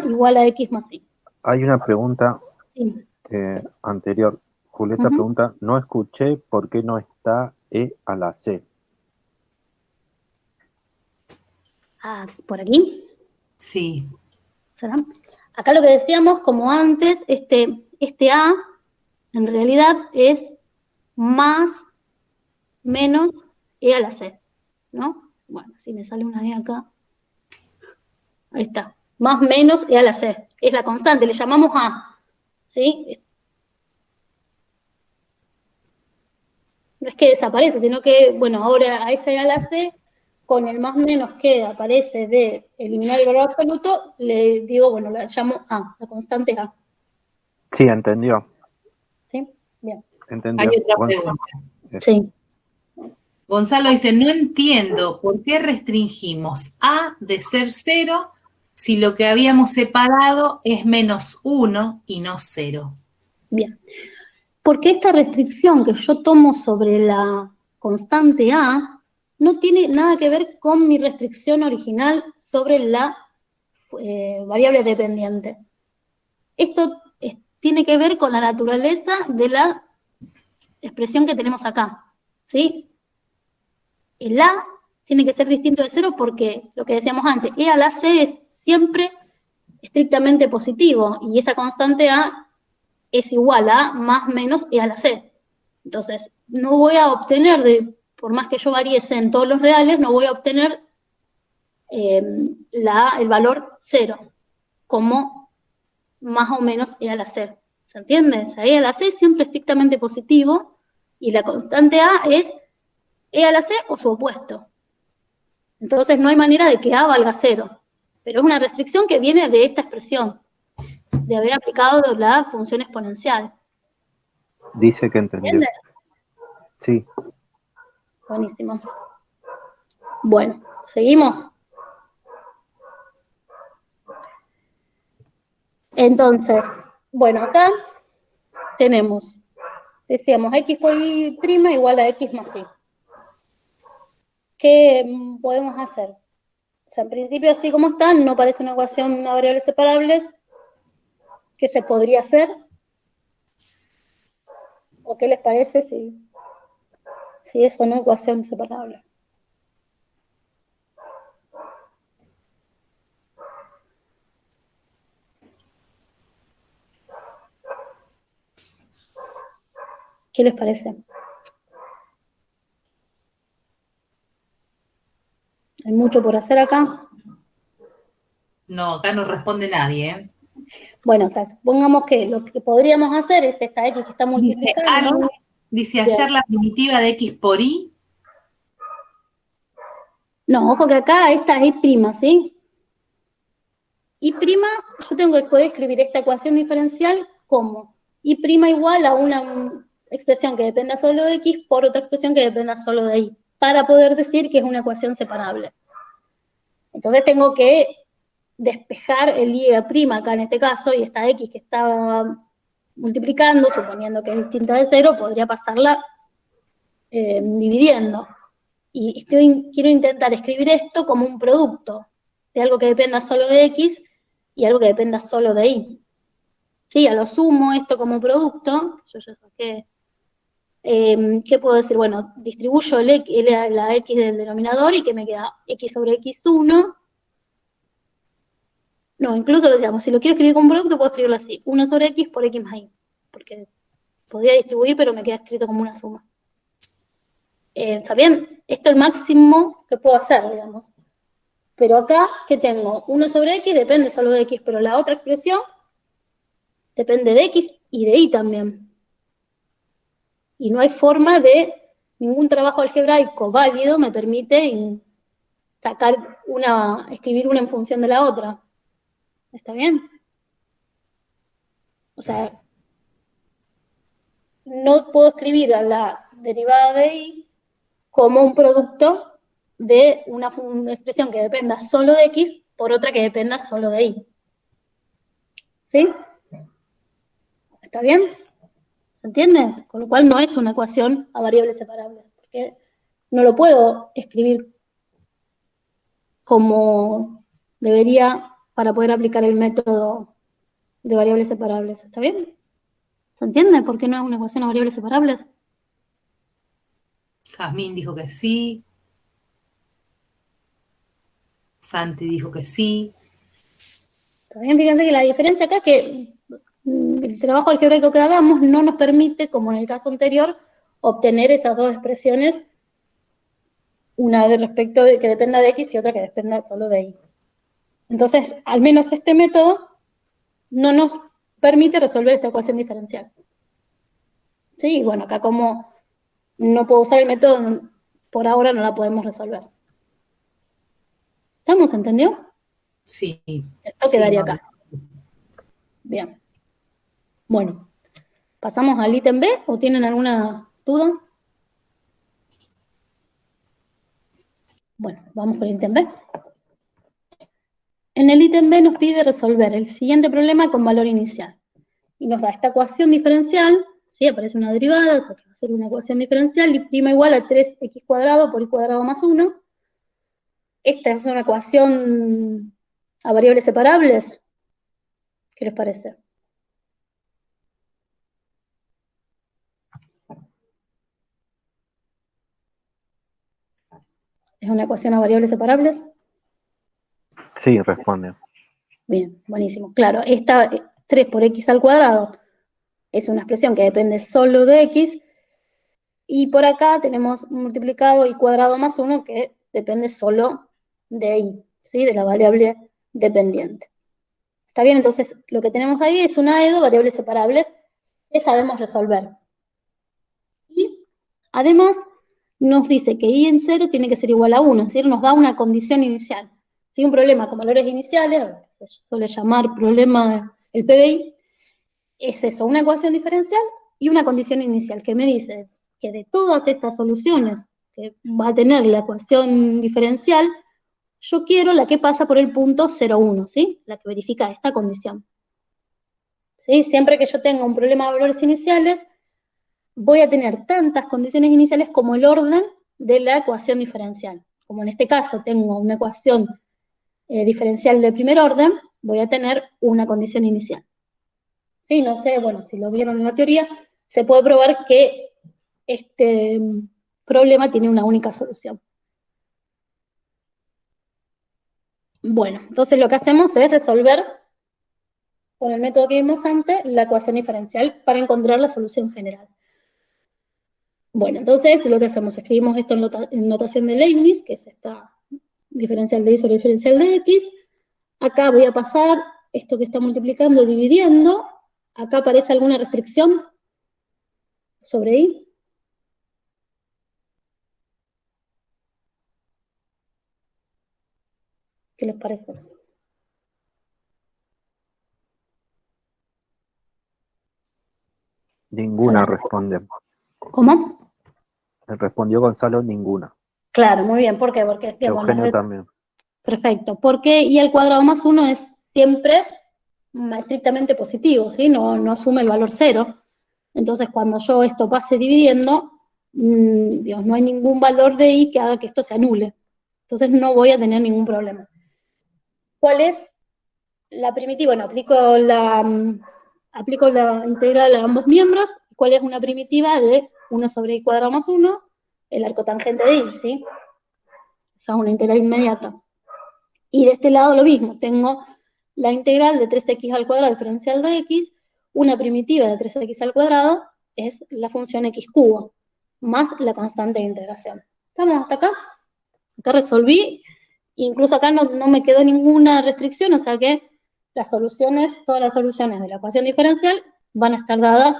igual a x más y. Hay una pregunta Sí. anterior. Julieta pregunta, no escuché por qué no está e a la c. Ah, ¿por aquí? Sí. ¿Será? Acá lo que decíamos, como antes, este a en realidad es más menos e a la c, ¿no? Bueno, si me sale una e acá. Ahí está. Más menos e a la c. Es la constante, le llamamos a. ¿Sí? No es que desaparece, sino que, bueno, ahora a esa e a la c, con el más menos que aparece de eliminar el valor absoluto, le digo, bueno, la llamo a, la constante a. Sí, entendió. ¿Sí? Bien. Entendió. Hay otra pregunta. Sí. Gonzalo dice, no entiendo por qué restringimos a de ser 0 si lo que habíamos separado es menos 1 y no 0. Bien. Porque esta restricción que yo tomo sobre la constante a no tiene nada que ver con mi restricción original sobre la variable dependiente. Esto tiene que ver con la naturaleza de la expresión que tenemos acá, ¿sí? El a tiene que ser distinto de 0 porque, lo que decíamos antes, e a la c es siempre estrictamente positivo, y esa constante a es igual a más menos e a la c. Entonces, no voy a obtener, por más que yo variese en todos los reales, no voy a obtener el valor 0, como más o menos e a la c. ¿Se entiende? O sea, e a la c es siempre estrictamente positivo, y la constante a es e a la c o su opuesto. Entonces no hay manera de que A valga 0. Pero es una restricción que viene de esta expresión, de haber aplicado la función exponencial. Dice que entendió. ¿Entiendes? Sí. Buenísimo. Bueno, ¿seguimos? Entonces, bueno, acá tenemos, decíamos, x por y' igual a x más y. ¿Qué podemos hacer? O sea, en principio, así como está, no parece una ecuación a variables separables. ¿Qué se podría hacer? ¿O qué les parece si es o no ecuación separable? ¿Qué les parece? Hay mucho por hacer acá. No, acá no responde nadie, ¿eh? Bueno, o sea, supongamos que lo que podríamos hacer es esta x que está multiplicando. Dice hallar la primitiva de x por y. No, ojo que acá esta es y', ¿sí? Y', yo tengo que poder escribir esta ecuación diferencial como y' igual a una expresión que dependa solo de x por otra expresión que dependa solo de y, para poder decir que es una ecuación separable. Entonces tengo que despejar el y' acá en este caso, y esta x que estaba multiplicando, suponiendo que es distinta de 0, podría pasarla dividiendo. Y quiero intentar escribir esto como un producto de algo que dependa solo de x y algo que dependa solo de y. ¿Sí? A lo sumo esto como producto, yo ya saqué, ¿qué puedo decir? Bueno, distribuyo la x del denominador y que me queda x sobre x1. No, incluso decíamos, si lo quiero escribir como producto, puedo escribirlo así, 1 sobre x por x más y, porque podría distribuir, pero me queda escrito como una suma. ¿Está bien? Esto es el máximo que puedo hacer, digamos. Pero acá, ¿qué tengo? 1 sobre x depende solo de x, pero la otra expresión depende de x y de y también. Y no hay forma de, ningún trabajo algebraico válido me permite escribir una en función de la otra. ¿Está bien? O sea, no puedo escribir a la derivada de y como un producto de una expresión que dependa solo de x por otra que dependa solo de y. ¿Sí? ¿Está bien? ¿Se entiende? Con lo cual no es una ecuación a variables separables, porque no lo puedo escribir como debería para poder aplicar el método de variables separables. ¿Está bien? ¿Se entiende por qué no es una ecuación a variables separables? Jazmín dijo que sí. Santi dijo que sí. También fíjense que la diferencia acá es que el trabajo algebraico que hagamos no nos permite, como en el caso anterior, obtener esas dos expresiones, una de respecto de que dependa de x y otra que dependa solo de y. Entonces, al menos este método no nos permite resolver esta ecuación diferencial. Sí, bueno, acá como no puedo usar el método, por ahora no la podemos resolver. ¿Estamos? ¿Entendió? Sí. Esto quedaría acá. Bien. Bueno, ¿pasamos al ítem B o tienen alguna duda? Bueno, vamos con el ítem B. En el ítem B nos pide resolver el siguiente problema con valor inicial. Y nos da esta ecuación diferencial, ¿sí? Aparece una derivada, o sea que va a ser una ecuación diferencial, y' igual a 3x cuadrado por y cuadrado más 1. Esta es una ecuación a variables separables. ¿Qué les parece? ¿Es una ecuación a variables separables? Sí, responde. Bien, buenísimo. Claro, esta 3 por x al cuadrado es una expresión que depende solo de x, y por acá tenemos multiplicado y cuadrado más 1 que depende solo de y, ¿sí? De la variable dependiente. ¿Está bien? Entonces, lo que tenemos ahí es un AEDO, variables separables, que sabemos resolver. Y, además, nos dice que I en 0 tiene que ser igual a 1, es decir, nos da una condición inicial. Si un problema con valores iniciales, que se suele llamar problema, el PBI, es eso, una ecuación diferencial y una condición inicial, que me dice que de todas estas soluciones que va a tener la ecuación diferencial, yo quiero la que pasa por el punto 0,1, ¿sí? La que verifica esta condición. ¿Sí? Siempre que yo tenga un problema de valores iniciales, voy a tener tantas condiciones iniciales como el orden de la ecuación diferencial. Como en este caso tengo una ecuación diferencial de primer orden, voy a tener una condición inicial. Sí, no sé, bueno, si lo vieron en la teoría, se puede probar que este problema tiene una única solución. Bueno, entonces lo que hacemos es resolver, con el método que vimos antes, la ecuación diferencial para encontrar la solución general. Bueno, entonces lo que hacemos, escribimos esto en notación de Leibniz, que es esta diferencial de Y sobre diferencial de X. Acá voy a pasar esto que está multiplicando, dividiendo. Acá aparece alguna restricción sobre Y. ¿Qué les parece eso? Ninguna responde. ¿Cómo? Respondió Gonzalo, ninguna. Claro, muy bien. ¿Por qué? Porque Eugenio también. Perfecto. Porque Y al cuadrado más 1 es siempre estrictamente positivo, ¿sí? No asume el valor 0. Entonces, cuando yo esto pase dividiendo, Dios, no hay ningún valor de Y que haga que esto se anule. Entonces, no voy a tener ningún problema. ¿Cuál es la primitiva? Bueno, aplico la integral a ambos miembros. ¿Cuál es una primitiva de 1 sobre Y cuadrado más 1? El arco tangente de Y, ¿sí? Esa es una integral inmediata. Y de este lado lo mismo, tengo la integral de 3x al cuadrado diferencial de x, una primitiva de 3x al cuadrado es la función x cubo, más la constante de integración. ¿Estamos hasta acá? Acá resolví, incluso acá no me quedó ninguna restricción, o sea que todas las soluciones de la ecuación diferencial van a estar dadas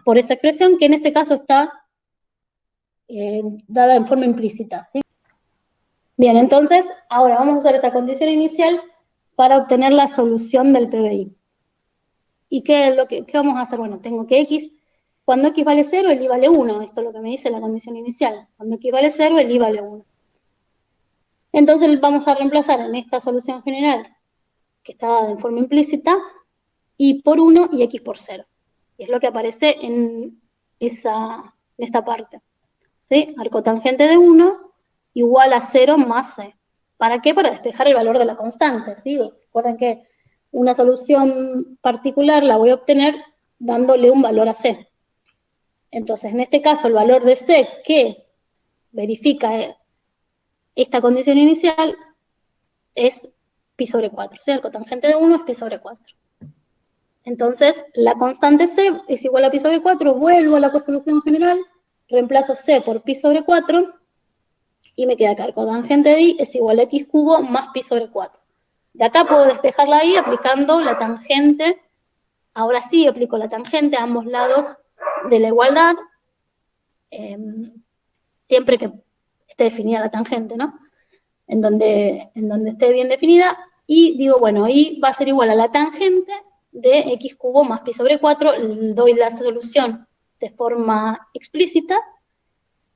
por esa expresión, que en este caso está dada en forma implícita, ¿sí? Bien, entonces, ahora vamos a usar esa condición inicial para obtener la solución del PBI. ¿Y qué vamos a hacer? Bueno, tengo que X, cuando X vale 0, el Y vale 1. Esto es lo que me dice la condición inicial. Cuando X vale 0, el Y vale 1. Entonces vamos a reemplazar en esta solución general, que está dada en forma implícita, Y por 1 y X por 0. Y es lo que aparece en esta parte. ¿Sí? Arco tangente de 1 igual a 0 más C. ¿Para qué? Para despejar el valor de la constante, ¿sí? Recuerden que una solución particular la voy a obtener dándole un valor a C. Entonces, en este caso, el valor de C que verifica esta condición inicial es pi sobre 4, ¿sí? El cotangente de 1 es pi sobre 4. Entonces, la constante C es igual a pi sobre 4, vuelvo a la solución general, reemplazo C por pi sobre 4, y me queda acá el cotangente de Y es igual a x cubo más pi sobre 4. De acá puedo despejar la Y aplicando la tangente. Ahora sí aplico la tangente a ambos lados de la igualdad, siempre que esté definida la tangente, ¿no? En donde esté bien definida, y digo, bueno, Y va a ser igual a la tangente de x cubo más pi sobre 4, doy la solución de forma explícita,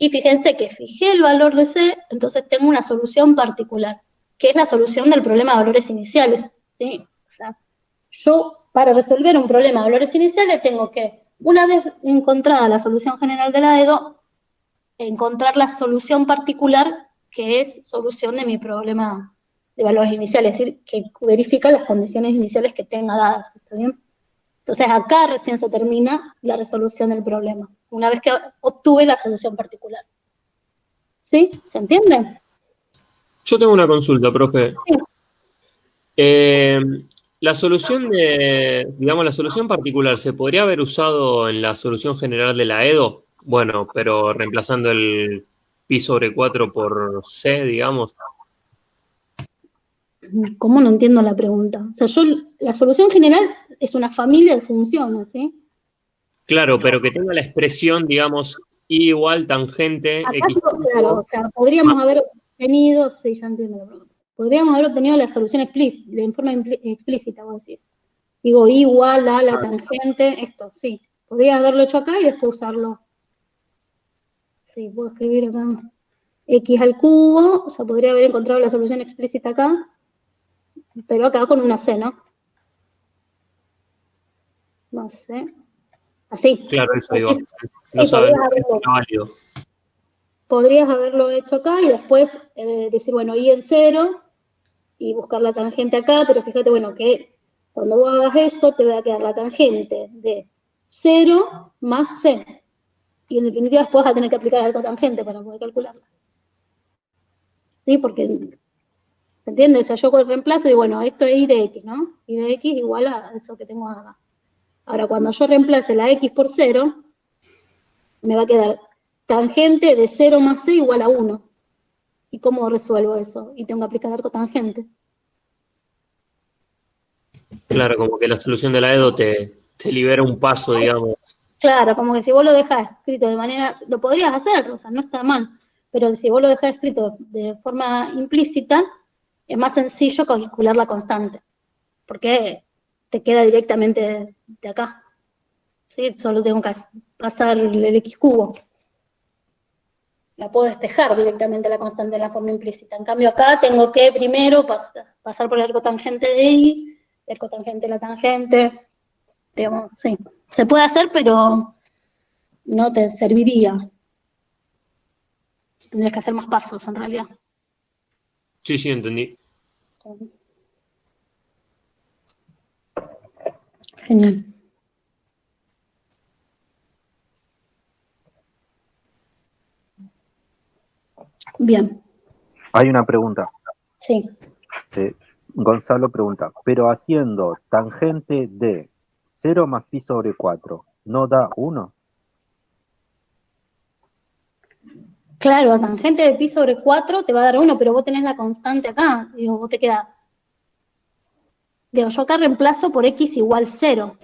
y fíjense que fijé el valor de C, entonces tengo una solución particular, que es la solución del problema de valores iniciales, ¿sí? O sea, yo para resolver un problema de valores iniciales tengo que, una vez encontrada la solución general de la EDO, encontrar la solución particular que es solución de mi problema de valores iniciales, es decir, que verifica las condiciones iniciales que tenga dadas, ¿está bien? Entonces acá recién se termina la resolución del problema, una vez que obtuve la solución particular. ¿Sí? ¿Se entiende? Yo tengo una consulta, profe. Sí. La solución la solución particular, ¿se podría haber usado en la solución general de la EDO? Bueno, pero reemplazando el pi sobre 4 por C, digamos. ¿Cómo? No entiendo la pregunta. O sea, la solución general es una familia de funciones, ¿sí? Claro, pero que tenga la expresión, digamos, Y igual tangente Acá, X. claro, o sea, podríamos haber obtenido, sí, ya entiendo la pregunta. Podríamos haber obtenido la solución explícita, en forma explícita, vos decís. Digo, igual a la tangente, esto, sí. Podría haberlo hecho acá y después usarlo. Sí, puedo escribir acá x al cubo, o sea, podría haber encontrado la solución explícita acá, pero acá con una c, ¿no? No sé. Así. Claro, eso digo. Así, No sí, sabes lo válido. podrías haberlo hecho acá y después decir, bueno, y en 0 y buscar la tangente acá, pero fíjate, bueno, que cuando vos hagas eso te va a quedar la tangente de 0 más c. Y en definitiva después vas a tener que aplicar el arco tangente para poder calcularla. ¿Sí? Porque, ¿se entiende? O sea, yo reemplazo y bueno, esto es y de x, ¿no? Y de x igual a eso que tengo acá. Ahora, cuando yo reemplace la x por 0, me va a quedar tangente de 0 más c igual a 1. ¿Y cómo resuelvo eso? Y tengo que aplicar arco tangente. Claro, como que la solución de la EDO te libera un paso, digamos. Claro, como que si vos lo dejás escrito de manera, lo podrías hacer, o sea, no está mal, pero si vos lo dejás escrito de forma implícita, es más sencillo calcular la constante, porque te queda directamente de acá. ¿Sí? Solo tengo que pasar el x cubo. La puedo despejar directamente la constante de la forma implícita. En cambio acá tengo que primero pasar por el arco tangente de y, el cotangente de la tangente, digamos, sí. Se puede hacer, pero no te serviría. Tendrías que hacer más pasos, en realidad. Sí, sí, entendí. Genial. Bien. Hay una pregunta. Sí. Gonzalo pregunta, pero haciendo tangente de 0 más pi sobre 4, ¿no da 1? Claro, tangente de pi sobre 4 te va a dar 1, pero vos tenés la constante acá. Digo, vos te queda. Digo, yo acá reemplazo por x igual 0.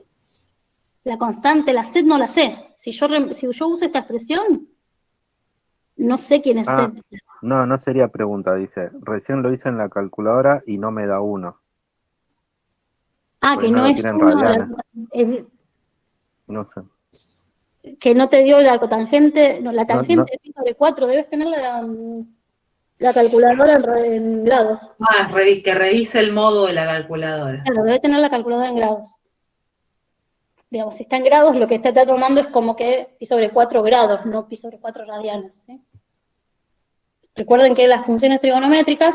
La constante, la z no la sé. Si yo uso esta expresión, no sé quién es z. No sería pregunta, dice. Recién lo hice en la calculadora y no me da 1. Que no es 1. No sé. Que no te dio la cotangente, no, la tangente de pi sobre 4, debes tener la calculadora en grados. Que revise el modo de la calculadora. Claro, debe tener la calculadora en grados. Digamos, si está en grados, lo que está tomando es como que pi sobre 4 grados, no pi sobre 4 radianes. ¿Sí? Recuerden que las funciones trigonométricas,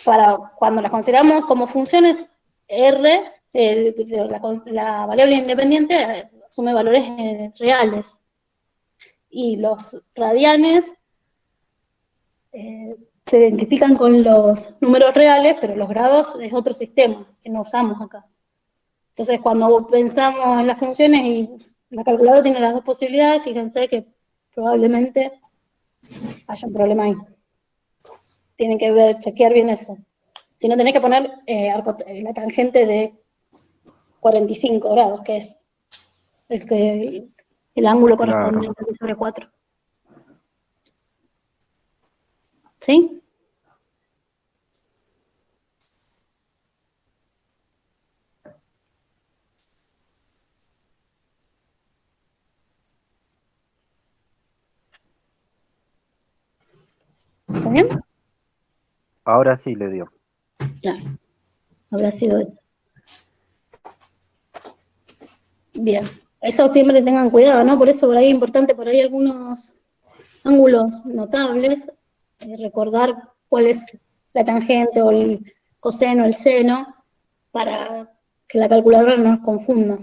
para cuando las consideramos como funciones R, la variable independiente asume valores reales. Y los radianes se identifican con los números reales, pero los grados es otro sistema que no usamos acá. Entonces, cuando pensamos en las funciones y la calculadora tiene las dos posibilidades, fíjense que probablemente haya un problema ahí. Tienen que chequear bien eso. Si no, tenés que poner la tangente de 45 grados, que es el ángulo correspondiente a pi sobre 4. ¿Sí? ¿Está bien? Ahora sí le dio. Claro. Habrá sido eso. Bien. Eso siempre tengan cuidado, ¿no? Por eso por ahí es importante, por ahí algunos ángulos notables, recordar cuál es la tangente o el coseno, el seno, para que la calculadora no nos confunda.